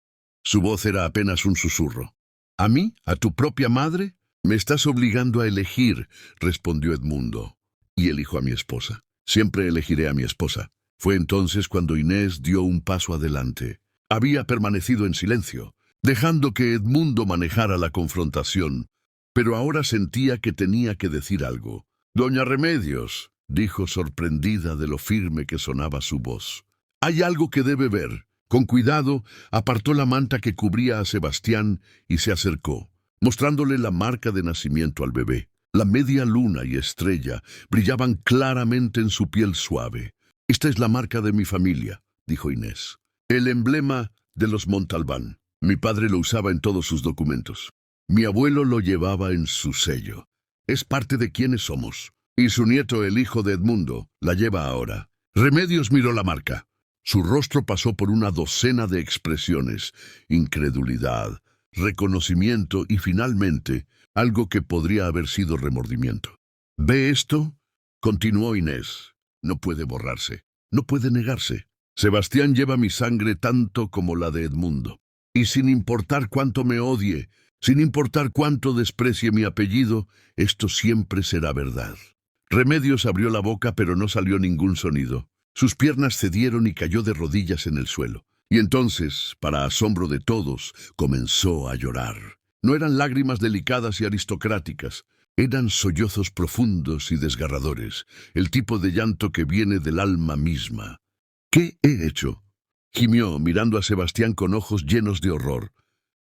Su voz era apenas un susurro. «¿A mí? ¿A tu propia madre? Me estás obligando a elegir», respondió Edmundo. «Y elijo a mi esposa. Siempre elegiré a mi esposa». Fue entonces cuando Inés dio un paso adelante. Había permanecido en silencio, dejando que Edmundo manejara la confrontación, pero ahora sentía que tenía que decir algo. «Doña Remedios», dijo sorprendida de lo firme que sonaba su voz. «Hay algo que debe ver». Con cuidado, apartó la manta que cubría a Sebastián y se acercó, mostrándole la marca de nacimiento al bebé. La media luna y estrella brillaban claramente en su piel suave. «Esta es la marca de mi familia», dijo Inés. «El emblema de los Montalbán. Mi padre lo usaba en todos sus documentos. Mi abuelo lo llevaba en su sello. Es parte de quienes somos. Y su nieto, el hijo de Edmundo, la lleva ahora». Remedios miró la marca. Su rostro pasó por una docena de expresiones: incredulidad, reconocimiento y finalmente algo que podría haber sido remordimiento. «¿Ve esto?», continuó Inés. «No puede borrarse, no puede negarse. Sebastián lleva mi sangre tanto como la de Edmundo. Y sin importar cuánto me odie, sin importar cuánto desprecie mi apellido, esto siempre será verdad». Remedios abrió la boca, pero no salió ningún sonido. Sus piernas cedieron y cayó de rodillas en el suelo. Y entonces, para asombro de todos, comenzó a llorar. No eran lágrimas delicadas y aristocráticas, eran sollozos profundos y desgarradores, el tipo de llanto que viene del alma misma. «¿Qué he hecho?», gimió, mirando a Sebastián con ojos llenos de horror.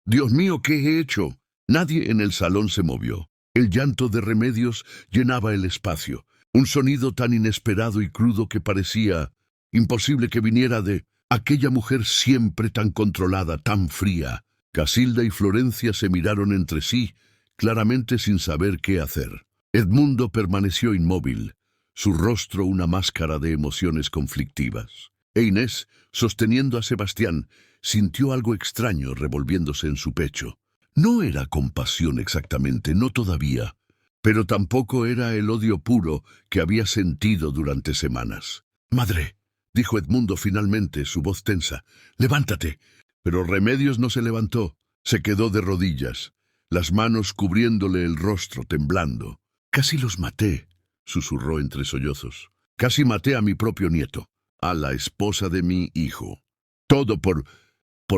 «Dios mío, ¿qué he hecho?». Nadie en el salón se movió. El llanto de Remedios llenaba el espacio, un sonido tan inesperado y crudo que parecía imposible que viniera de aquella mujer siempre tan controlada, tan fría. Casilda y Florencia se miraron entre sí, claramente sin saber qué hacer. Edmundo permaneció inmóvil, su rostro una máscara de emociones conflictivas. E Inés, sosteniendo a Sebastián, sintió algo extraño revolviéndose en su pecho. No era compasión exactamente, no todavía, pero tampoco era el odio puro que había sentido durante semanas. «Madre», dijo Edmundo finalmente, su voz tensa, «levántate». Pero Remedios no se levantó, se quedó de rodillas. las manos cubriéndole el rostro, temblando. «Casi los maté», susurró entre sollozos. «Casi maté a mi propio nieto, a la esposa de mi hijo. Todo por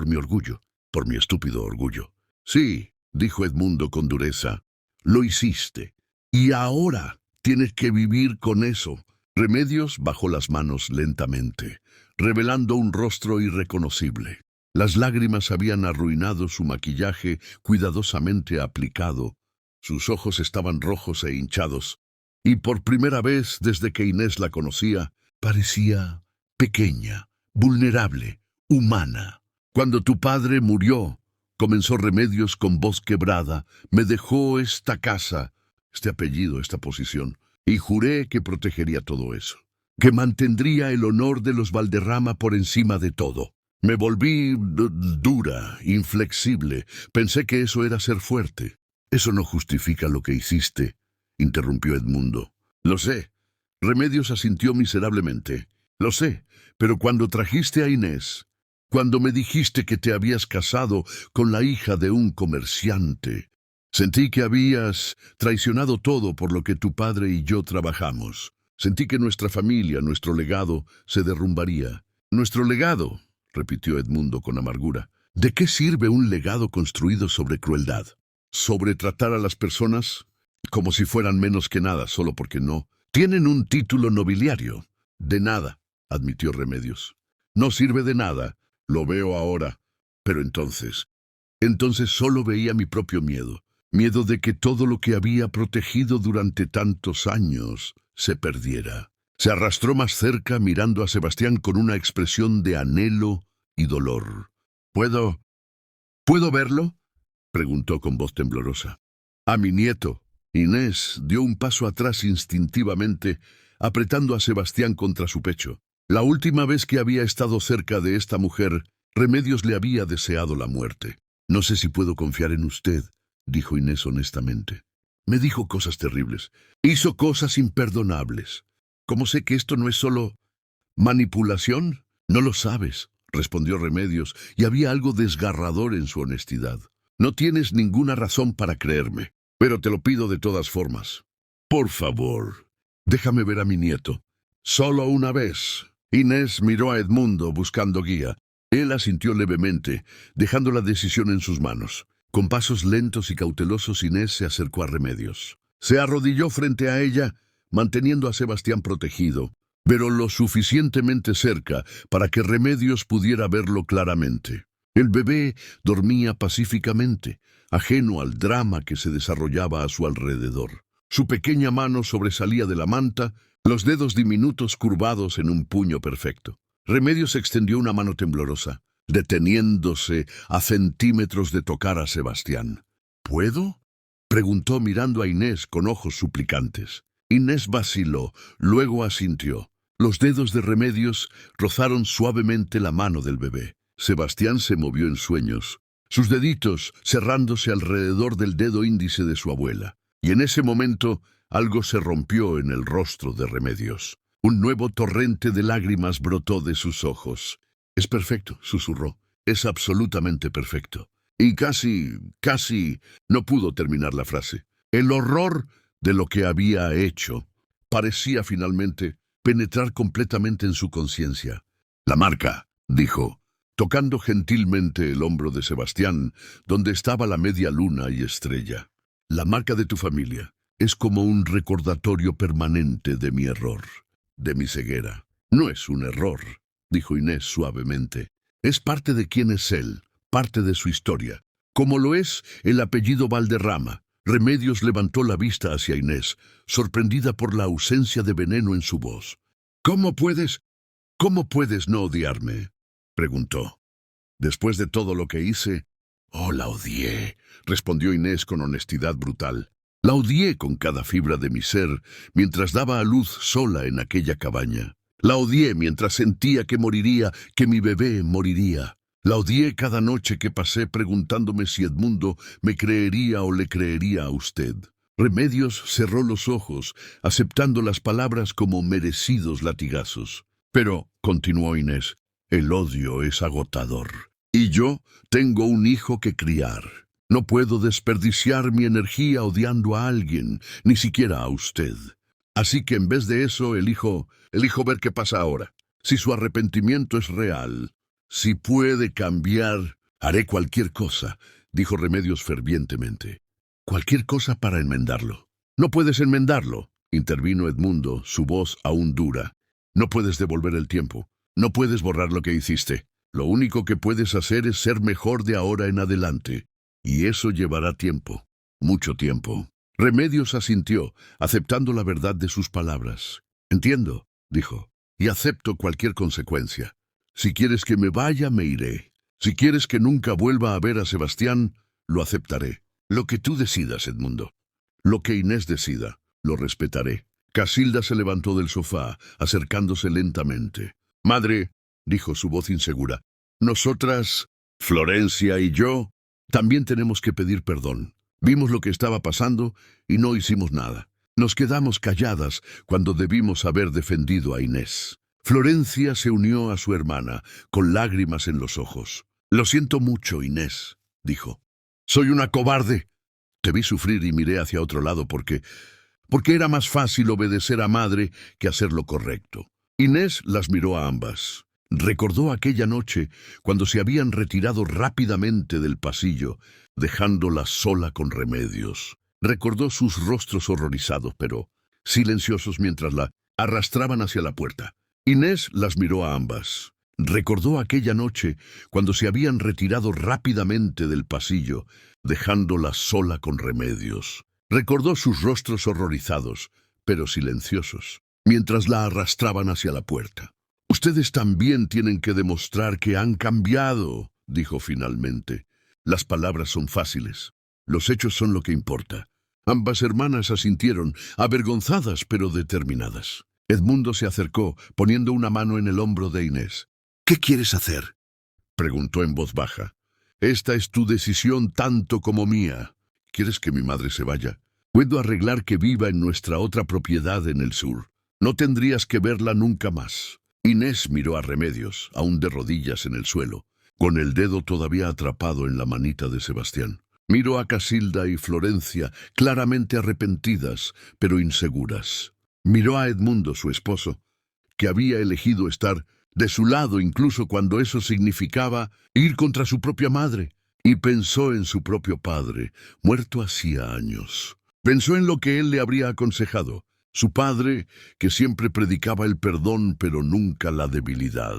mi orgullo, por mi estúpido orgullo». «Sí», dijo Edmundo con dureza, «lo hiciste. Y ahora tienes que vivir con eso». Remedios bajó las manos lentamente, revelando un rostro irreconocible. Las lágrimas habían arruinado su maquillaje cuidadosamente aplicado. Sus ojos estaban rojos e hinchados, y por primera vez desde que Inés la conocía, parecía pequeña, vulnerable, humana. «Cuando tu padre murió», comenzó Remedios con voz quebrada, «me dejó esta casa, este apellido, esta posición, y juré que protegería todo eso, que mantendría el honor de los Valderrama por encima de todo. Me volví dura, inflexible. Pensé que eso era ser fuerte». «Eso no justifica lo que hiciste», interrumpió Edmundo. «Lo sé». Remedios asintió miserablemente. «Lo sé, pero cuando trajiste a Inés, cuando me dijiste que te habías casado con la hija de un comerciante, sentí que habías traicionado todo por lo que tu padre y yo trabajamos. Sentí que nuestra familia, nuestro legado, se derrumbaría». «¿Nuestro legado?», repitió Edmundo con amargura. «¿De qué sirve un legado construido sobre crueldad? ¿Sobre tratar a las personas como si fueran menos que nada, solo porque no tienen un título nobiliario?» «De nada», admitió Remedios. «No sirve de nada, lo veo ahora. Pero entonces solo veía mi propio miedo. Miedo de que todo lo que había protegido durante tantos años se perdiera». Se arrastró más cerca mirando a Sebastián con una expresión de anhelo y dolor. ¿Puedo verlo?», preguntó con voz temblorosa. «A mi nieto». Inés dio un paso atrás instintivamente, apretando a Sebastián contra su pecho. La última vez que había estado cerca de esta mujer, Remedios le había deseado la muerte. «No sé si puedo confiar en usted», dijo Inés honestamente. «Me dijo cosas terribles. Hizo cosas imperdonables. ¿Cómo sé que esto no es solo manipulación?» «No lo sabes», respondió Remedios, y había algo desgarrador en su honestidad. «No tienes ninguna razón para creerme, pero te lo pido de todas formas. Por favor, déjame ver a mi nieto. Solo una vez». Inés miró a Edmundo buscando guía. Él asintió levemente, dejando la decisión en sus manos. Con pasos lentos y cautelosos, Inés se acercó a Remedios. Se arrodilló frente a ella, manteniendo a Sebastián protegido, pero lo suficientemente cerca para que Remedios pudiera verlo claramente. El bebé dormía pacíficamente, ajeno al drama que se desarrollaba a su alrededor. Su pequeña mano sobresalía de la manta, los dedos diminutos curvados en un puño perfecto. Remedios extendió una mano temblorosa, deteniéndose a centímetros de tocar a Sebastián. «¿Puedo?», preguntó mirando a Inés con ojos suplicantes. Inés vaciló, luego asintió. Los dedos de Remedios rozaron suavemente la mano del bebé. Sebastián se movió en sueños, sus deditos cerrándose alrededor del dedo índice de su abuela. Y en ese momento algo se rompió en el rostro de Remedios. Un nuevo torrente de lágrimas brotó de sus ojos. «Es perfecto», susurró. «Es absolutamente perfecto». Y casi no pudo terminar la frase. El horror de lo que había hecho parecía finalmente penetrar completamente en su conciencia. «La marca», dijo, tocando gentilmente el hombro de Sebastián, donde estaba la media luna y estrella. «La marca de tu familia es como un recordatorio permanente de mi error, de mi ceguera». «No es un error», dijo Inés suavemente. «Es parte de quién es él, parte de su historia, como lo es el apellido Valderrama». Remedios levantó la vista hacia Inés, sorprendida por la ausencia de veneno en su voz. «¿Cómo puedes no odiarme?», preguntó. «Después de todo lo que hice». «Oh, la odié», respondió Inés con honestidad brutal. «La odié con cada fibra de mi ser mientras daba a luz sola en aquella cabaña. La odié mientras sentía que moriría, que mi bebé moriría. La odié cada noche que pasé preguntándome si Edmundo me creería o le creería a usted». Remedios cerró los ojos, aceptando las palabras como merecidos latigazos. «Pero», continuó Inés, «el odio es agotador. Y yo tengo un hijo que criar. No puedo desperdiciar mi energía odiando a alguien, ni siquiera a usted. Así que en vez de eso, elijo ver qué pasa ahora. Si su arrepentimiento es real, si puede cambiar, haré cualquier cosa, dijo Remedios fervientemente. Cualquier cosa para enmendarlo. No puedes enmendarlo, intervino Edmundo, su voz aún dura. No puedes devolver el tiempo. No puedes borrar lo que hiciste. Lo único que puedes hacer es ser mejor de ahora en adelante. Y eso llevará tiempo. Mucho tiempo. Remedios asintió, aceptando la verdad de sus palabras. Entiendo, dijo, y acepto cualquier consecuencia. Si quieres que me vaya, me iré. Si quieres que nunca vuelva a ver a Sebastián, lo aceptaré. Lo que tú decidas, Edmundo. Lo que Inés decida, lo respetaré. Casilda se levantó del sofá, acercándose lentamente. Madre, dijo su voz insegura, nosotras, Florencia y yo, también tenemos que pedir perdón. Vimos lo que estaba pasando y no hicimos nada. Nos quedamos calladas cuando debimos haber defendido a Inés. Florencia se unió a su hermana, con lágrimas en los ojos. Lo siento mucho, Inés, dijo. Soy una cobarde. Te vi sufrir y miré hacia otro lado porque era más fácil obedecer a madre que hacer lo correcto. Inés las miró a ambas. Recordó aquella noche cuando se habían retirado rápidamente del pasillo, dejándola sola con Remedios. Recordó sus rostros horrorizados, pero silenciosos mientras la arrastraban hacia la puerta. Inés las miró a ambas. Recordó aquella noche cuando se habían retirado rápidamente del pasillo, dejándola sola con Remedios. Recordó sus rostros horrorizados, pero silenciosos, mientras la arrastraban hacia la puerta. Ustedes también tienen que demostrar que han cambiado, dijo finalmente. Las palabras son fáciles. Los hechos son lo que importa. Ambas hermanas asintieron, avergonzadas pero determinadas. Edmundo se acercó, poniendo una mano en el hombro de Inés. ¿Qué quieres hacer?, preguntó en voz baja. Esta es tu decisión tanto como mía. ¿Quieres que mi madre se vaya? Puedo arreglar que viva en nuestra otra propiedad en el sur. No tendrías que verla nunca más. Inés miró a Remedios, aún de rodillas en el suelo, con el dedo todavía atrapado en la manita de Sebastián. Miró a Casilda y Florencia, claramente arrepentidas, pero inseguras. Miró a Edmundo, su esposo, que había elegido estar de su lado incluso cuando eso significaba ir contra su propia madre, y pensó en su propio padre, muerto hacía años. Pensó en lo que él le habría aconsejado. Su padre, que siempre predicaba el perdón pero nunca la debilidad,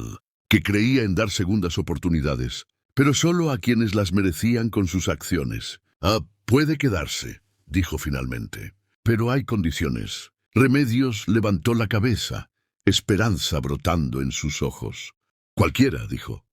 que creía en dar segundas oportunidades, pero solo a quienes las merecían con sus acciones. Puede quedarse, dijo finalmente, pero hay condiciones. Remedios levantó la cabeza, esperanza brotando en sus ojos. Cualquiera, dijo.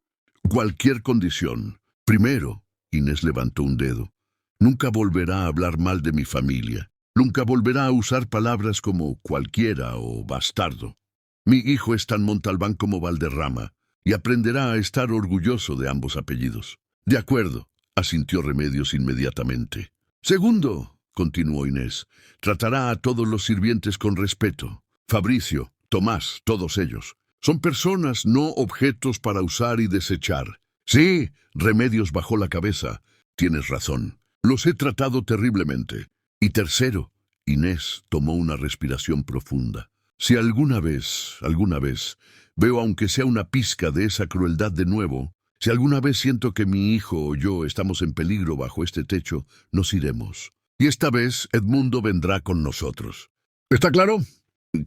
Cualquier condición. Primero, Inés levantó un dedo. Nunca volverá a hablar mal de mi familia. Nunca volverá a usar palabras como cualquiera o bastardo. Mi hijo es tan Montalbán como Valderrama, y aprenderá a estar orgulloso de ambos apellidos. De acuerdo, asintió Remedios inmediatamente. Segundo, continuó Inés, tratará a todos los sirvientes con respeto. Fabricio, Tomás, todos ellos. Son personas, no objetos para usar y desechar. Sí, Remedios bajó la cabeza. Tienes razón. Los he tratado terriblemente. Y tercero, Inés tomó una respiración profunda. Si alguna vez, veo aunque sea una pizca de esa crueldad de nuevo, si alguna vez siento que mi hijo o yo estamos en peligro bajo este techo, nos iremos. Y esta vez Edmundo vendrá con nosotros. ¿Está claro?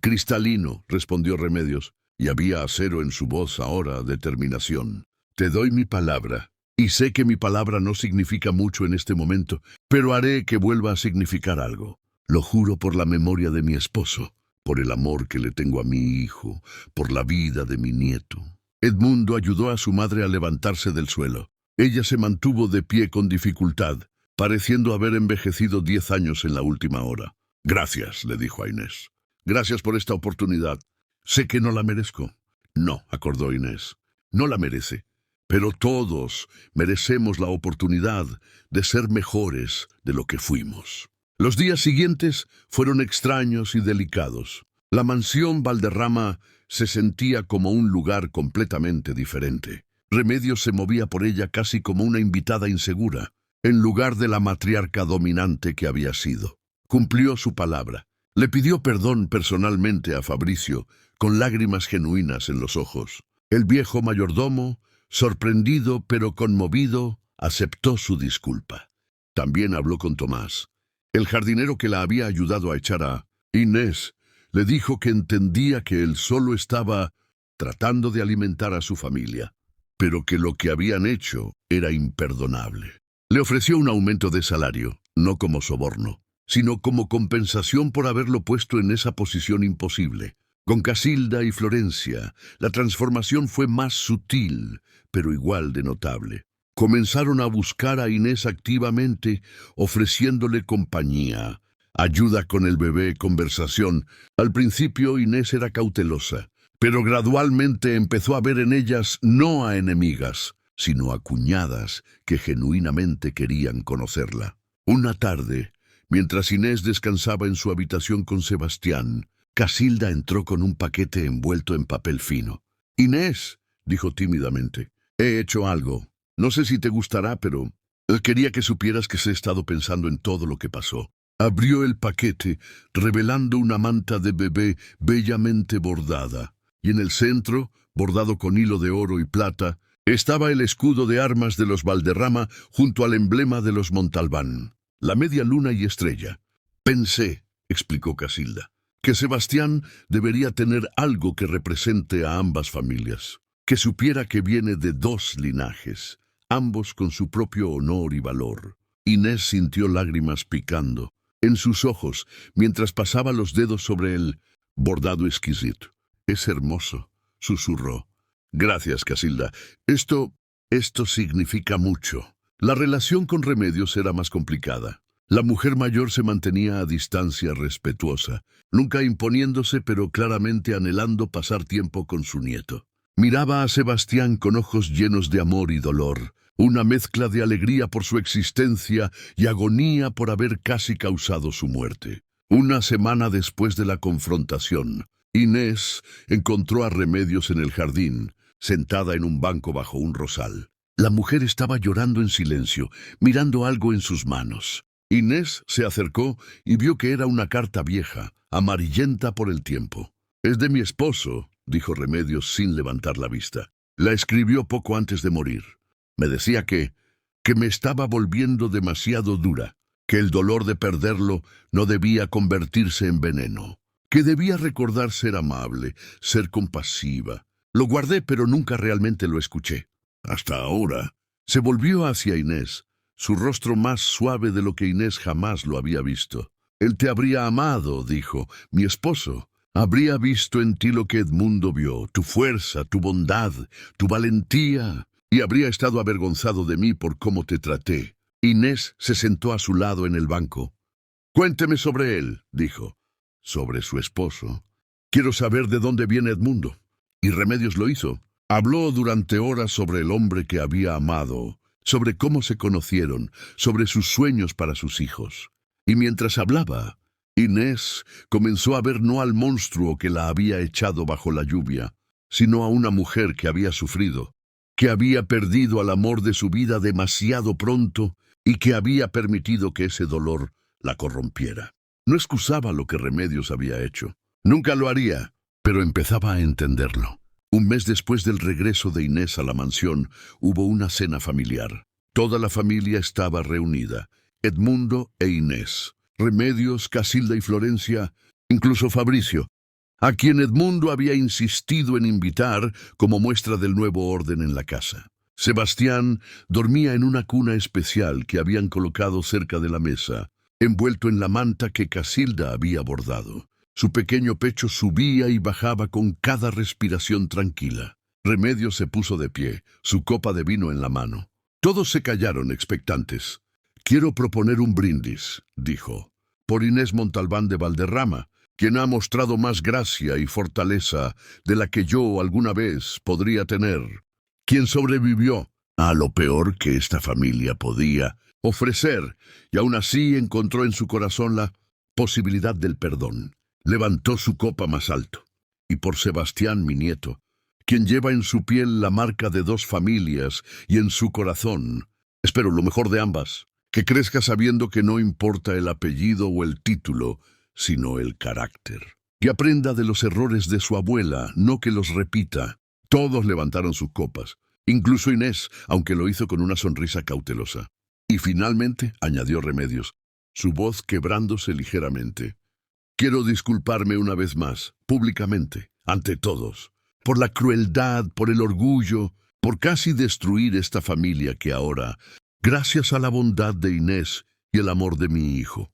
Cristalino, respondió Remedios, y había acero en su voz ahora, determinación. Te doy mi palabra. Y sé que mi palabra no significa mucho en este momento, pero haré que vuelva a significar algo. Lo juro por la memoria de mi esposo, por el amor que le tengo a mi hijo, por la vida de mi nieto. Edmundo ayudó a su madre a levantarse del suelo. Ella se mantuvo de pie con dificultad, pareciendo haber envejecido 10 años en la última hora. Gracias, le dijo a Inés. Gracias por esta oportunidad. Sé que no la merezco. No, acordó Inés. No la merece. Pero todos merecemos la oportunidad de ser mejores de lo que fuimos. Los días siguientes fueron extraños y delicados. La mansión Valderrama se sentía como un lugar completamente diferente. Remedios se movía por ella casi como una invitada insegura. en lugar de la matriarca dominante que había sido. Cumplió su palabra. Le pidió perdón personalmente a Fabricio, con lágrimas genuinas en los ojos. El viejo mayordomo, sorprendido pero conmovido, aceptó su disculpa. También habló con Tomás. El jardinero que la había ayudado a echar a Inés le dijo que entendía que él solo estaba tratando de alimentar a su familia, pero que lo que habían hecho era imperdonable. Le ofreció un aumento de salario, no como soborno, sino como compensación por haberlo puesto en esa posición imposible. Con Casilda y Florencia, la transformación fue más sutil, pero igual de notable. Comenzaron a buscar a Inés activamente, ofreciéndole compañía, ayuda con el bebé, conversación. Al principio Inés era cautelosa, pero gradualmente empezó a ver en ellas no a enemigas, sino a cuñadas que genuinamente querían conocerla. Una tarde, mientras Inés descansaba en su habitación con Sebastián, Casilda entró con un paquete envuelto en papel fino. «Inés», dijo tímidamente, «he hecho algo. No sé si te gustará, pero quería que supieras que he estado pensando en todo lo que pasó». Abrió el paquete, revelando una manta de bebé bellamente bordada, y en el centro, bordado con hilo de oro y plata, estaba el escudo de armas de los Valderrama junto al emblema de los Montalbán, la media luna y estrella. «Pensé», explicó Casilda, «que Sebastián debería tener algo que represente a ambas familias, que supiera que viene de dos linajes, ambos con su propio honor y valor». Inés sintió lágrimas picando en sus ojos mientras pasaba los dedos sobre el bordado exquisito. «Es hermoso», susurró. «Gracias, Casilda. Esto significa mucho». La relación con Remedios era más complicada. La mujer mayor se mantenía a distancia respetuosa, nunca imponiéndose pero claramente anhelando pasar tiempo con su nieto. Miraba a Sebastián con ojos llenos de amor y dolor, una mezcla de alegría por su existencia y agonía por haber casi causado su muerte. Una semana después de la confrontación, Inés encontró a Remedios en el jardín, sentada en un banco bajo un rosal. La mujer estaba llorando en silencio, mirando algo en sus manos. Inés se acercó y vio que era una carta vieja, amarillenta por el tiempo. «Es de mi esposo», dijo Remedios sin levantar la vista. «La escribió poco antes de morir. Me decía que me estaba volviendo demasiado dura, que el dolor de perderlo no debía convertirse en veneno, que debía recordar ser amable, ser compasiva. Lo guardé, pero nunca realmente lo escuché. Hasta ahora». Se volvió hacia Inés, su rostro más suave de lo que Inés jamás lo había visto. «Él te habría amado», dijo, «mi esposo. Habría visto en ti lo que Edmundo vio, tu fuerza, tu bondad, tu valentía, y habría estado avergonzado de mí por cómo te traté». Inés se sentó a su lado en el banco. «Cuénteme sobre él», dijo. «Sobre su esposo. Quiero saber de dónde viene Edmundo». Y Remedios lo hizo. Habló durante horas sobre el hombre que había amado, sobre cómo se conocieron, sobre sus sueños para sus hijos. Y mientras hablaba, Inés comenzó a ver no al monstruo que la había echado bajo la lluvia, sino a una mujer que había sufrido, que había perdido al amor de su vida demasiado pronto y que había permitido que ese dolor la corrompiera. No excusaba lo que Remedios había hecho. Nunca lo haría, pero empezaba a entenderlo. Un mes después del regreso de Inés a la mansión, hubo una cena familiar. Toda la familia estaba reunida, Edmundo e Inés, Remedios, Casilda y Florencia, incluso Fabricio, a quien Edmundo había insistido en invitar como muestra del nuevo orden en la casa. Sebastián dormía en una cuna especial que habían colocado cerca de la mesa, envuelto en la manta que Casilda había bordado. Su pequeño pecho subía y bajaba con cada respiración tranquila. Remedios se puso de pie, su copa de vino en la mano. Todos se callaron expectantes. «Quiero proponer un brindis», dijo, «por Inés Montalbán de Valderrama, quien ha mostrado más gracia y fortaleza de la que yo alguna vez podría tener, quien sobrevivió a lo peor que esta familia podía ofrecer y aún así encontró en su corazón la posibilidad del perdón». Levantó su copa más alto. «Y por Sebastián, mi nieto, quien lleva en su piel la marca de dos familias y en su corazón, espero lo mejor de ambas, Que crezca sabiendo que no importa el apellido o el título, sino el carácter. Que aprenda de los errores de su abuela, no que los repita. Todos levantaron sus copas, incluso Inés, aunque lo hizo con una sonrisa cautelosa. Y finalmente, añadió Remedios, su voz quebrándose ligeramente. Quiero disculparme una vez más, públicamente, ante todos, por la crueldad, por el orgullo, por casi destruir esta familia que ahora, gracias a la bondad de Inés y el amor de mi hijo,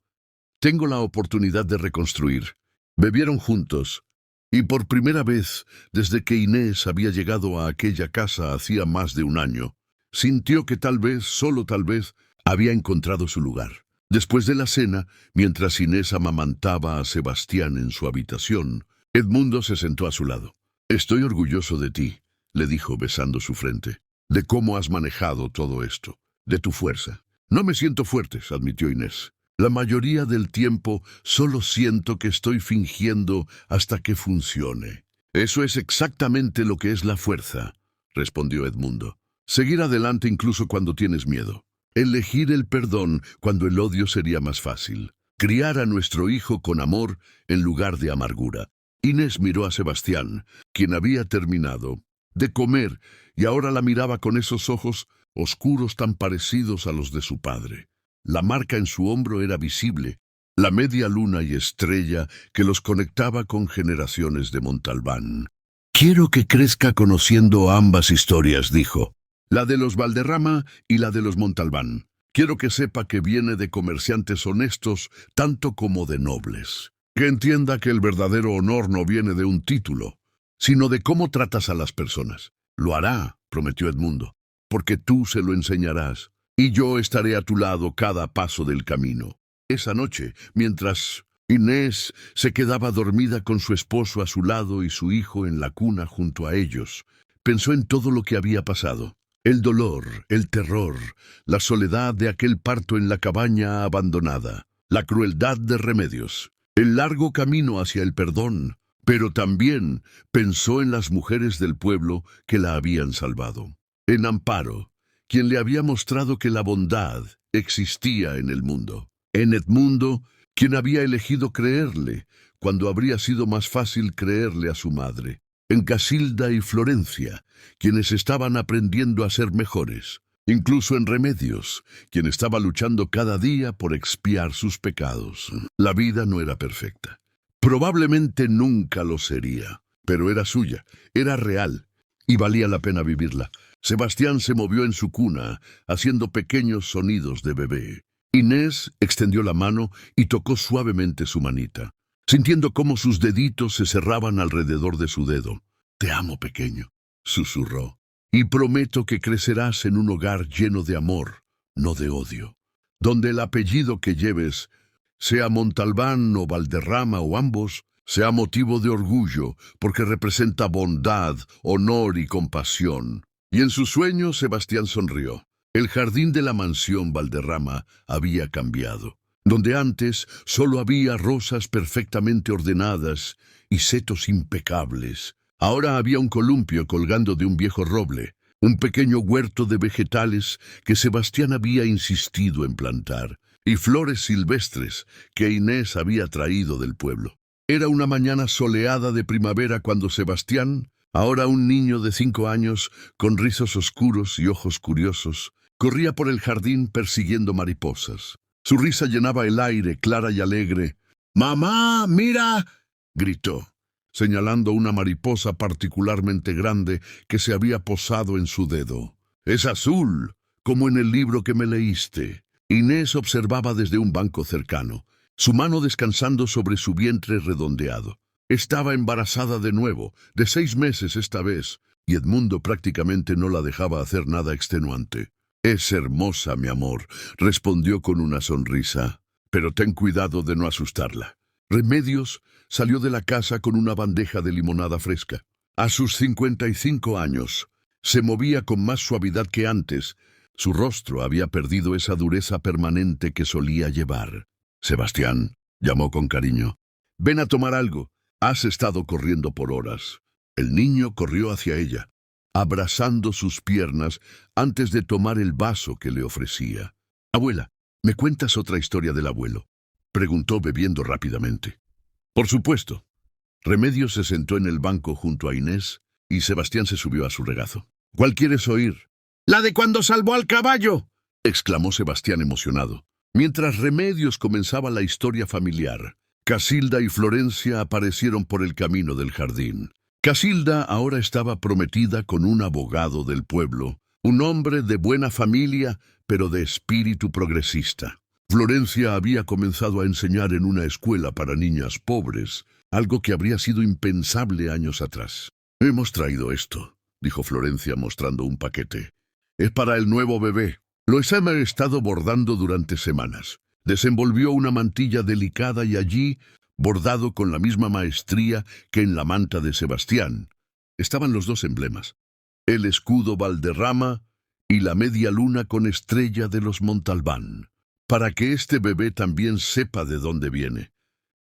tengo la oportunidad de reconstruir. Bebieron juntos, y por primera vez, desde que Inés había llegado a aquella casa hacía más de un año, sintió que tal vez, solo tal vez, había encontrado su lugar. Después de la cena, mientras Inés amamantaba a Sebastián en su habitación, Edmundo se sentó a su lado. «Estoy orgulloso de ti», le dijo besando su frente, «de cómo has manejado todo esto, de tu fuerza». «No me siento fuerte», admitió Inés. «La mayoría del tiempo solo siento que estoy fingiendo hasta que funcione». «Eso es exactamente lo que es la fuerza», respondió Edmundo. «Seguir adelante incluso cuando tienes miedo. Elegir el perdón cuando el odio sería más fácil. Criar a nuestro hijo con amor en lugar de amargura». Inés miró a Sebastián, quien había terminado de comer y ahora la miraba con esos ojos oscuros tan parecidos a los de su padre. La marca en su hombro era visible, la media luna y estrella que los conectaba con generaciones de Montalbán. «Quiero que crezca conociendo ambas historias», dijo. «La de los Valderrama y la de los Montalbán. Quiero que sepa que viene de comerciantes honestos tanto como de nobles. Que entienda que el verdadero honor no viene de un título, sino de cómo tratas a las personas». «Lo hará», prometió Edmundo, «porque tú se lo enseñarás, y yo estaré a tu lado cada paso del camino». Esa noche, mientras Inés se quedaba dormida con su esposo a su lado y su hijo en la cuna junto a ellos, pensó en todo lo que había pasado. El dolor, el terror, la soledad de aquel parto en la cabaña abandonada, la crueldad de Remedios, el largo camino hacia el perdón, pero también pensó en las mujeres del pueblo que la habían salvado. En Amparo, quien le había mostrado que la bondad existía en el mundo. En Edmundo, quien había elegido creerle, cuando habría sido más fácil creerle a su madre. En Casilda y Florencia, quienes estaban aprendiendo a ser mejores. Incluso en Remedios, quien estaba luchando cada día por expiar sus pecados. La vida no era perfecta. Probablemente nunca lo sería, pero era suya, era real, y valía la pena vivirla. Sebastián se movió en su cuna, haciendo pequeños sonidos de bebé. Inés extendió la mano y tocó suavemente su manita, sintiendo cómo sus deditos se cerraban alrededor de su dedo. «Te amo, pequeño», susurró, «y prometo que crecerás en un hogar lleno de amor, no de odio, donde el apellido que lleves, sea Montalbán o Valderrama o ambos, sea motivo de orgullo, porque representa bondad, honor y compasión». Y en su sueño Sebastián sonrió. El jardín de la mansión Valderrama había cambiado. Donde antes solo había rosas perfectamente ordenadas y setos impecables, ahora había un columpio colgando de un viejo roble, un pequeño huerto de vegetales que Sebastián había insistido en plantar, y flores silvestres que Inés había traído del pueblo. Era una mañana soleada de primavera cuando Sebastián, ahora un niño de 5 años, con rizos oscuros y ojos curiosos, corría por el jardín persiguiendo mariposas. Su risa llenaba el aire, clara y alegre. «¡Mamá, mira!», gritó, señalando una mariposa particularmente grande que se había posado en su dedo. «Es azul, como en el libro que me leíste». Inés observaba desde un banco cercano, su mano descansando sobre su vientre redondeado. Estaba embarazada de nuevo, de 6 meses esta vez, y Edmundo prácticamente no la dejaba hacer nada extenuante. «Es hermosa, mi amor», respondió con una sonrisa, «pero ten cuidado de no asustarla». Remedios salió de la casa con una bandeja de limonada fresca. A sus 55 años, se movía con más suavidad que antes. Su rostro había perdido esa dureza permanente que solía llevar. «Sebastián», llamó con cariño, «ven a tomar algo. Has estado corriendo por horas». El niño corrió hacia ella, abrazando sus piernas antes de tomar el vaso que le ofrecía. «Abuela, ¿Me cuentas otra historia del abuelo?, preguntó bebiendo rápidamente. Por supuesto. Remedios se sentó en el banco junto a Inés y Sebastián se subió a su regazo. ¿Cuál quieres oír? ¡La de cuando salvó al caballo!, exclamó Sebastián emocionado. Mientras Remedios comenzaba la historia familiar, Casilda y Florencia aparecieron por el camino del jardín. Casilda ahora estaba prometida con un abogado del pueblo, un hombre de buena familia, pero de espíritu progresista. Florencia había comenzado a enseñar en una escuela para niñas pobres, algo que habría sido impensable años atrás. «Hemos traído esto», dijo Florencia mostrando un paquete. «Es para el nuevo bebé. Lo he estado bordando durante semanas». Desenvolvió una mantilla delicada y allí, bordado con la misma maestría que en la manta de Sebastián, estaban los dos emblemas: el escudo Valderrama y la media luna con estrella de los Montalbán. «Para que este bebé también sepa de dónde viene»,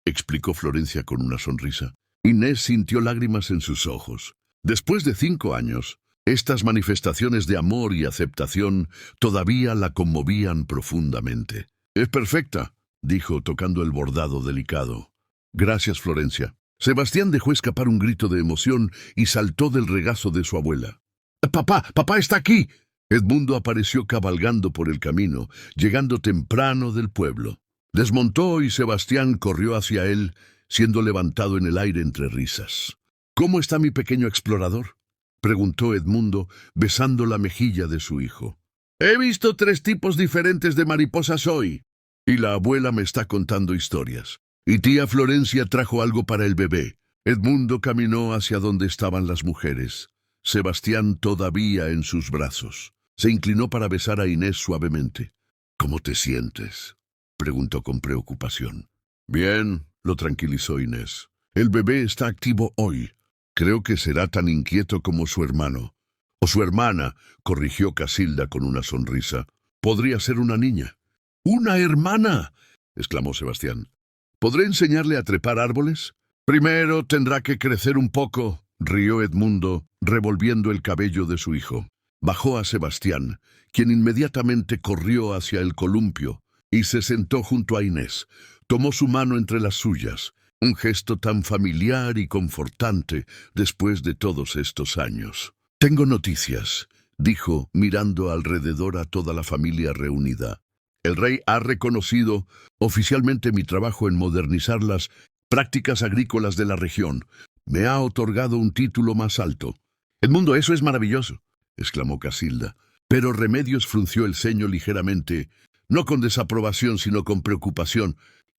explicó Florencia con una sonrisa. Inés sintió lágrimas en sus ojos. Después de 5 años, estas manifestaciones de amor y aceptación todavía la conmovían profundamente. «Es perfecta», dijo tocando el bordado delicado. «Gracias, Florencia». Sebastián dejó escapar un grito de emoción y saltó del regazo de su abuela. «¡Papá! ¡Papá está aquí!». Edmundo apareció cabalgando por el camino, llegando temprano del pueblo. Desmontó y Sebastián corrió hacia él, siendo levantado en el aire entre risas. «¿Cómo está mi pequeño explorador?», preguntó Edmundo, besando la mejilla de su hijo. «He visto 3 tipos diferentes de mariposas hoy, y la abuela me está contando historias. Y tía Florencia trajo algo para el bebé». Edmundo caminó hacia donde estaban las mujeres, Sebastián todavía en sus brazos. Se inclinó para besar a Inés suavemente. «¿Cómo te sientes?», preguntó con preocupación. «Bien», lo tranquilizó Inés. «El bebé está activo hoy. Creo que será tan inquieto como su hermano». «O su hermana», corrigió Casilda con una sonrisa. «Podría ser una niña». «¿Una hermana?», exclamó Sebastián. «¿Podré enseñarle a trepar árboles?». «Primero tendrá que crecer un poco», rió Edmundo, revolviendo el cabello de su hijo. Bajó a Sebastián, quien inmediatamente corrió hacia el columpio y se sentó junto a Inés. Tomó su mano entre las suyas, un gesto tan familiar y confortante después de todos estos años. «Tengo noticias», dijo, mirando alrededor a toda la familia reunida. «El rey ha reconocido oficialmente mi trabajo en modernizar las prácticas agrícolas de la región. Me ha otorgado un título más alto». «Edmundo, eso es maravilloso», exclamó Casilda. Pero Remedios frunció el ceño ligeramente, no con desaprobación sino con preocupación.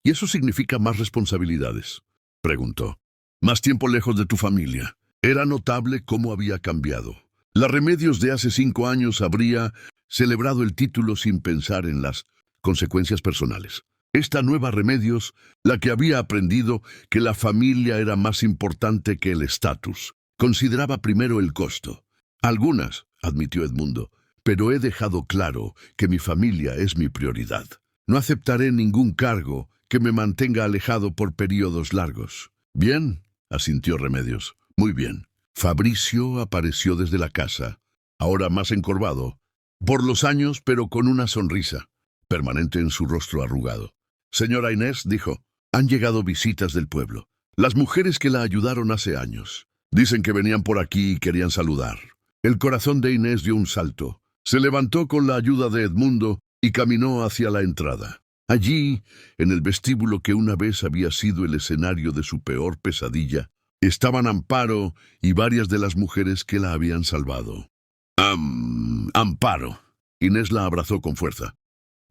«¿Y eso significa más responsabilidades?», preguntó. «Más tiempo lejos de tu familia». Era notable cómo había cambiado. La Remedios de hace 5 años habría celebrado el título sin pensar en las consecuencias personales. Esta nueva Remedios, la que había aprendido que la familia era más importante que el estatus, consideraba primero el costo. «Algunas», admitió Edmundo, «pero he dejado claro que mi familia es mi prioridad. No aceptaré ningún cargo que me mantenga alejado por periodos largos». «Bien», asintió Remedios. «Muy bien». Fabricio apareció desde la casa, ahora más encorvado, por los años, pero con una sonrisa permanente en su rostro arrugado. «Señora Inés», dijo, «han llegado visitas del pueblo. Las mujeres que la ayudaron hace años. Dicen que venían por aquí y querían saludar». El corazón de Inés dio un salto. Se levantó con la ayuda de Edmundo y caminó hacia la entrada. Allí, en el vestíbulo que una vez había sido el escenario de su peor pesadilla, estaban Amparo y varias de las mujeres que la habían salvado. «Amparo». Inés la abrazó con fuerza.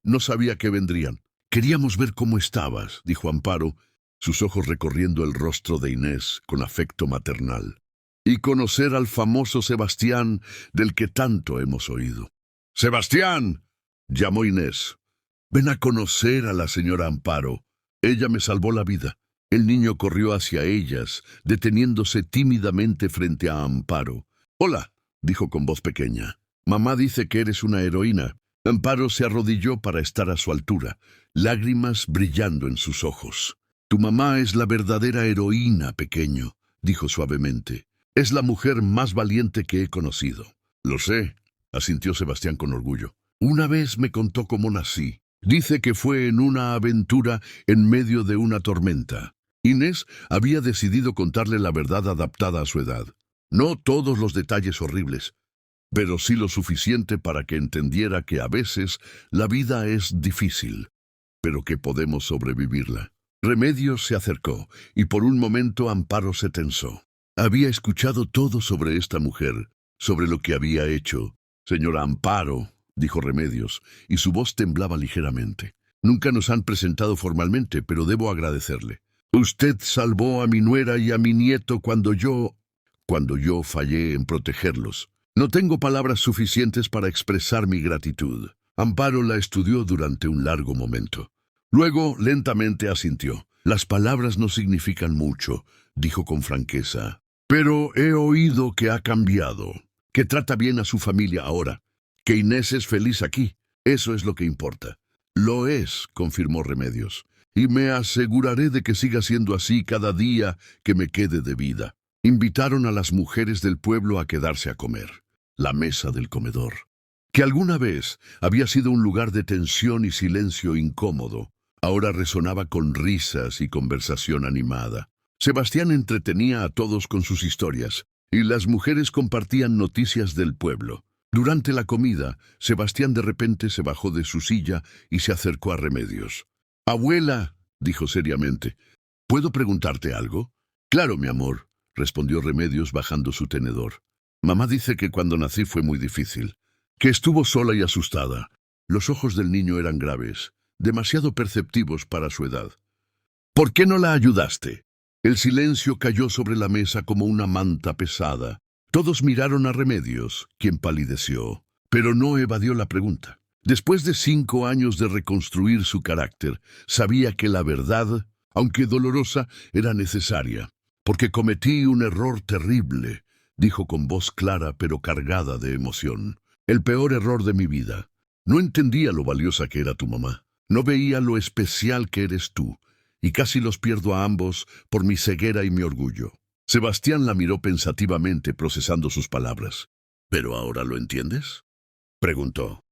«No sabía que vendrían». «Queríamos ver cómo estabas», dijo Amparo, sus ojos recorriendo el rostro de Inés con afecto maternal. «Y conocer al famoso Sebastián del que tanto hemos oído». «¡Sebastián!», llamó Inés. «Ven a conocer a la señora Amparo. Ella me salvó la vida». El niño corrió hacia ellas, deteniéndose tímidamente frente a Amparo. «Hola», dijo con voz pequeña. «Mamá dice que eres una heroína». Amparo se arrodilló para estar a su altura, lágrimas brillando en sus ojos. «Tu mamá es la verdadera heroína, pequeño», dijo suavemente. «Es la mujer más valiente que he conocido». «Lo sé», asintió Sebastián con orgullo. «Una vez me contó cómo nací. Dice que fue en una aventura en medio de una tormenta. Inés había decidido contarle la verdad adaptada a su edad. No todos los detalles horribles, pero sí lo suficiente para que entendiera que a veces la vida es difícil, pero que podemos sobrevivirla. Remedios se acercó, y por un momento Amparo se tensó. Había escuchado todo sobre esta mujer, sobre lo que había hecho. Señora Amparo, dijo Remedios, y su voz temblaba ligeramente. Nunca nos han presentado formalmente, pero debo agradecerle. Usted salvó a mi nuera y a mi nieto cuando yo fallé en protegerlos. No tengo palabras suficientes para expresar mi gratitud. Amparo la estudió durante un largo momento. Luego, lentamente asintió. Las palabras no significan mucho, dijo con franqueza. Pero he oído que ha cambiado, que trata bien a su familia ahora, que Inés es feliz aquí. Eso es lo que importa. Lo es, confirmó Remedios, y me aseguraré de que siga siendo así cada día que me quede de vida. Invitaron a las mujeres del pueblo a quedarse a comer. La mesa del comedor, que alguna vez había sido un lugar de tensión y silencio incómodo, ahora resonaba con risas y conversación animada. Sebastián entretenía a todos con sus historias, y las mujeres compartían noticias del pueblo. Durante la comida, Sebastián de repente se bajó de su silla y se acercó a Remedios. «Abuela», dijo seriamente, «¿puedo preguntarte algo?» «Claro, mi amor», respondió Remedios bajando su tenedor. «Mamá dice que cuando nací fue muy difícil, que estuvo sola y asustada». Los ojos del niño eran graves, demasiado perceptivos para su edad. «¿Por qué no la ayudaste?» El silencio cayó sobre la mesa como una manta pesada. Todos miraron a Remedios, quien palideció, pero no evadió la pregunta. Después de 5 años de reconstruir su carácter, sabía que la verdad, aunque dolorosa, era necesaria. «Porque cometí un error terrible», dijo con voz clara pero cargada de emoción. «El peor error de mi vida. No entendía lo valiosa que era tu mamá. No veía lo especial que eres tú, y casi los pierdo a ambos por mi ceguera y mi orgullo». Sebastián la miró pensativamente, procesando sus palabras. «¿Pero ahora lo entiendes?», preguntó.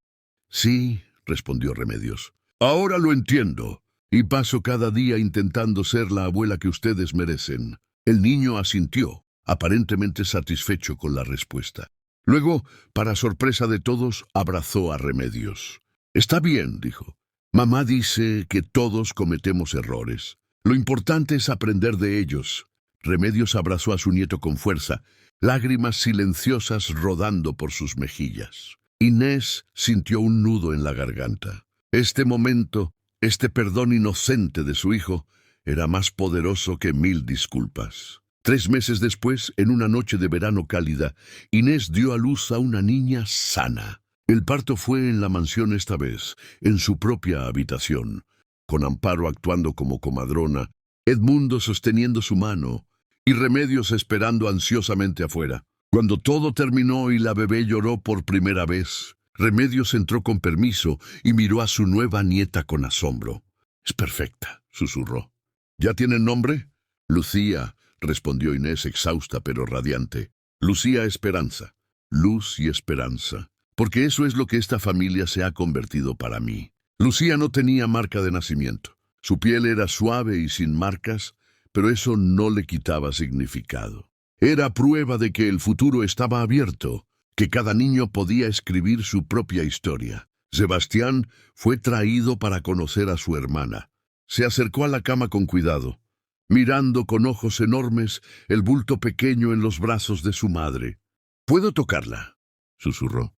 «Sí», respondió Remedios. «Ahora lo entiendo, y paso cada día intentando ser la abuela que ustedes merecen». El niño asintió, aparentemente satisfecho con la respuesta. Luego, para sorpresa de todos, abrazó a Remedios. «Está bien», dijo. «Mamá dice que todos cometemos errores. Lo importante es aprender de ellos». Remedios abrazó a su nieto con fuerza, lágrimas silenciosas rodando por sus mejillas. Inés sintió un nudo en la garganta. Este momento, este perdón inocente de su hijo, era más poderoso que 1000 disculpas. 3 meses después, en una noche de verano cálida, Inés dio a luz a una niña sana. El parto fue en la mansión esta vez, en su propia habitación, con Amparo actuando como comadrona, Edmundo sosteniendo su mano y Remedios esperando ansiosamente afuera. Cuando todo terminó y la bebé lloró por primera vez, Remedios entró con permiso y miró a su nueva nieta con asombro. «Es perfecta», susurró. «¿Ya tienen nombre?» «Lucía», respondió Inés exhausta pero radiante. «Lucía Esperanza». Luz y esperanza. Porque eso es lo que esta familia se ha convertido para mí. Lucía no tenía marca de nacimiento. Su piel era suave y sin marcas, pero eso no le quitaba significado. Era prueba de que el futuro estaba abierto, que cada niño podía escribir su propia historia. Sebastián fue traído para conocer a su hermana. Se acercó a la cama con cuidado, mirando con ojos enormes el bulto pequeño en los brazos de su madre. «¿Puedo tocarla?», susurró.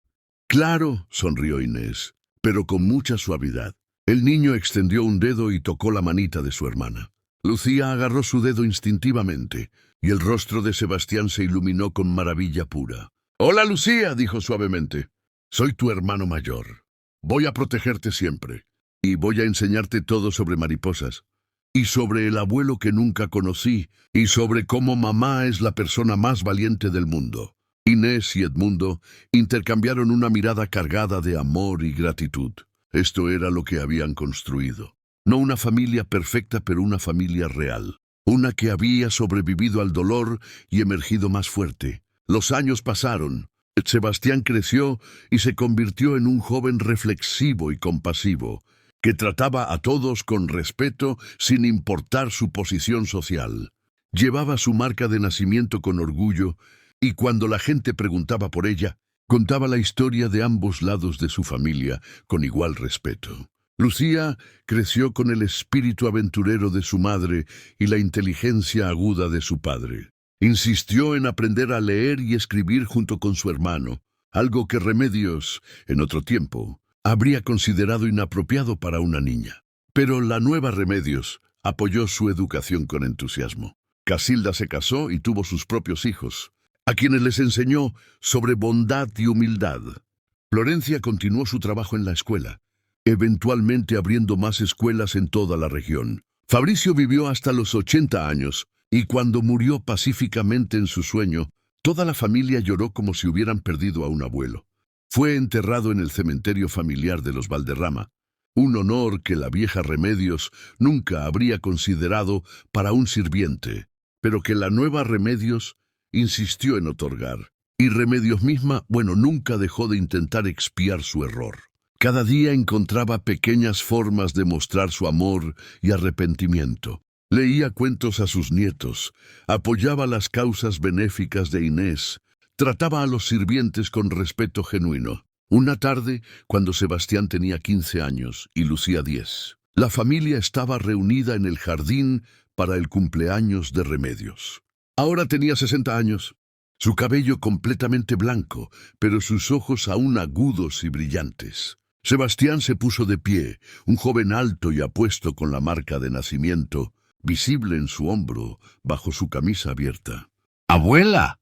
«Claro», sonrió Inés, pero con mucha suavidad. El niño extendió un dedo y tocó la manita de su hermana. Lucía agarró su dedo instintivamente, y el rostro de Sebastián se iluminó con maravilla pura. «Hola, Lucía», dijo suavemente. «Soy tu hermano mayor. Voy a protegerte siempre, y voy a enseñarte todo sobre mariposas, y sobre el abuelo que nunca conocí, y sobre cómo mamá es la persona más valiente del mundo». Inés y Edmundo intercambiaron una mirada cargada de amor y gratitud. Esto era lo que habían construido. No una familia perfecta, pero una familia real. Una que había sobrevivido al dolor y emergido más fuerte. Los años pasaron. Sebastián creció y se convirtió en un joven reflexivo y compasivo. que trataba a todos con respeto sin importar su posición social. Llevaba su marca de nacimiento con orgullo y cuando la gente preguntaba por ella, contaba la historia de ambos lados de su familia con igual respeto. Lucía creció con el espíritu aventurero de su madre y la inteligencia aguda de su padre. Insistió en aprender a leer y escribir junto con su hermano, algo que Remedios, en otro tiempo, habría considerado inapropiado para una niña. Pero la nueva Remedios apoyó su educación con entusiasmo. Casilda se casó y tuvo sus propios hijos, a quienes les enseñó sobre bondad y humildad. Florencia continuó su trabajo en la escuela, eventualmente abriendo más escuelas en toda la región. Fabricio vivió hasta los 80 años, y cuando murió pacíficamente en su sueño, toda la familia lloró como si hubieran perdido a un abuelo. Fue enterrado en el cementerio familiar de los Valderrama, un honor que la vieja Remedios nunca habría considerado para un sirviente, pero que la nueva Remedios insistió en otorgar. Y Remedios misma, nunca dejó de intentar expiar su error. Cada día encontraba pequeñas formas de mostrar su amor y arrepentimiento. Leía cuentos a sus nietos, apoyaba las causas benéficas de Inés, trataba a los sirvientes con respeto genuino. Una tarde, cuando Sebastián tenía 15 años y Lucía 10, la familia estaba reunida en el jardín para el cumpleaños de Remedios. Ahora tenía 60 años, su cabello completamente blanco, pero sus ojos aún agudos y brillantes. Sebastián se puso de pie, un joven alto y apuesto con la marca de nacimiento, visible en su hombro, bajo su camisa abierta. «Abuela»,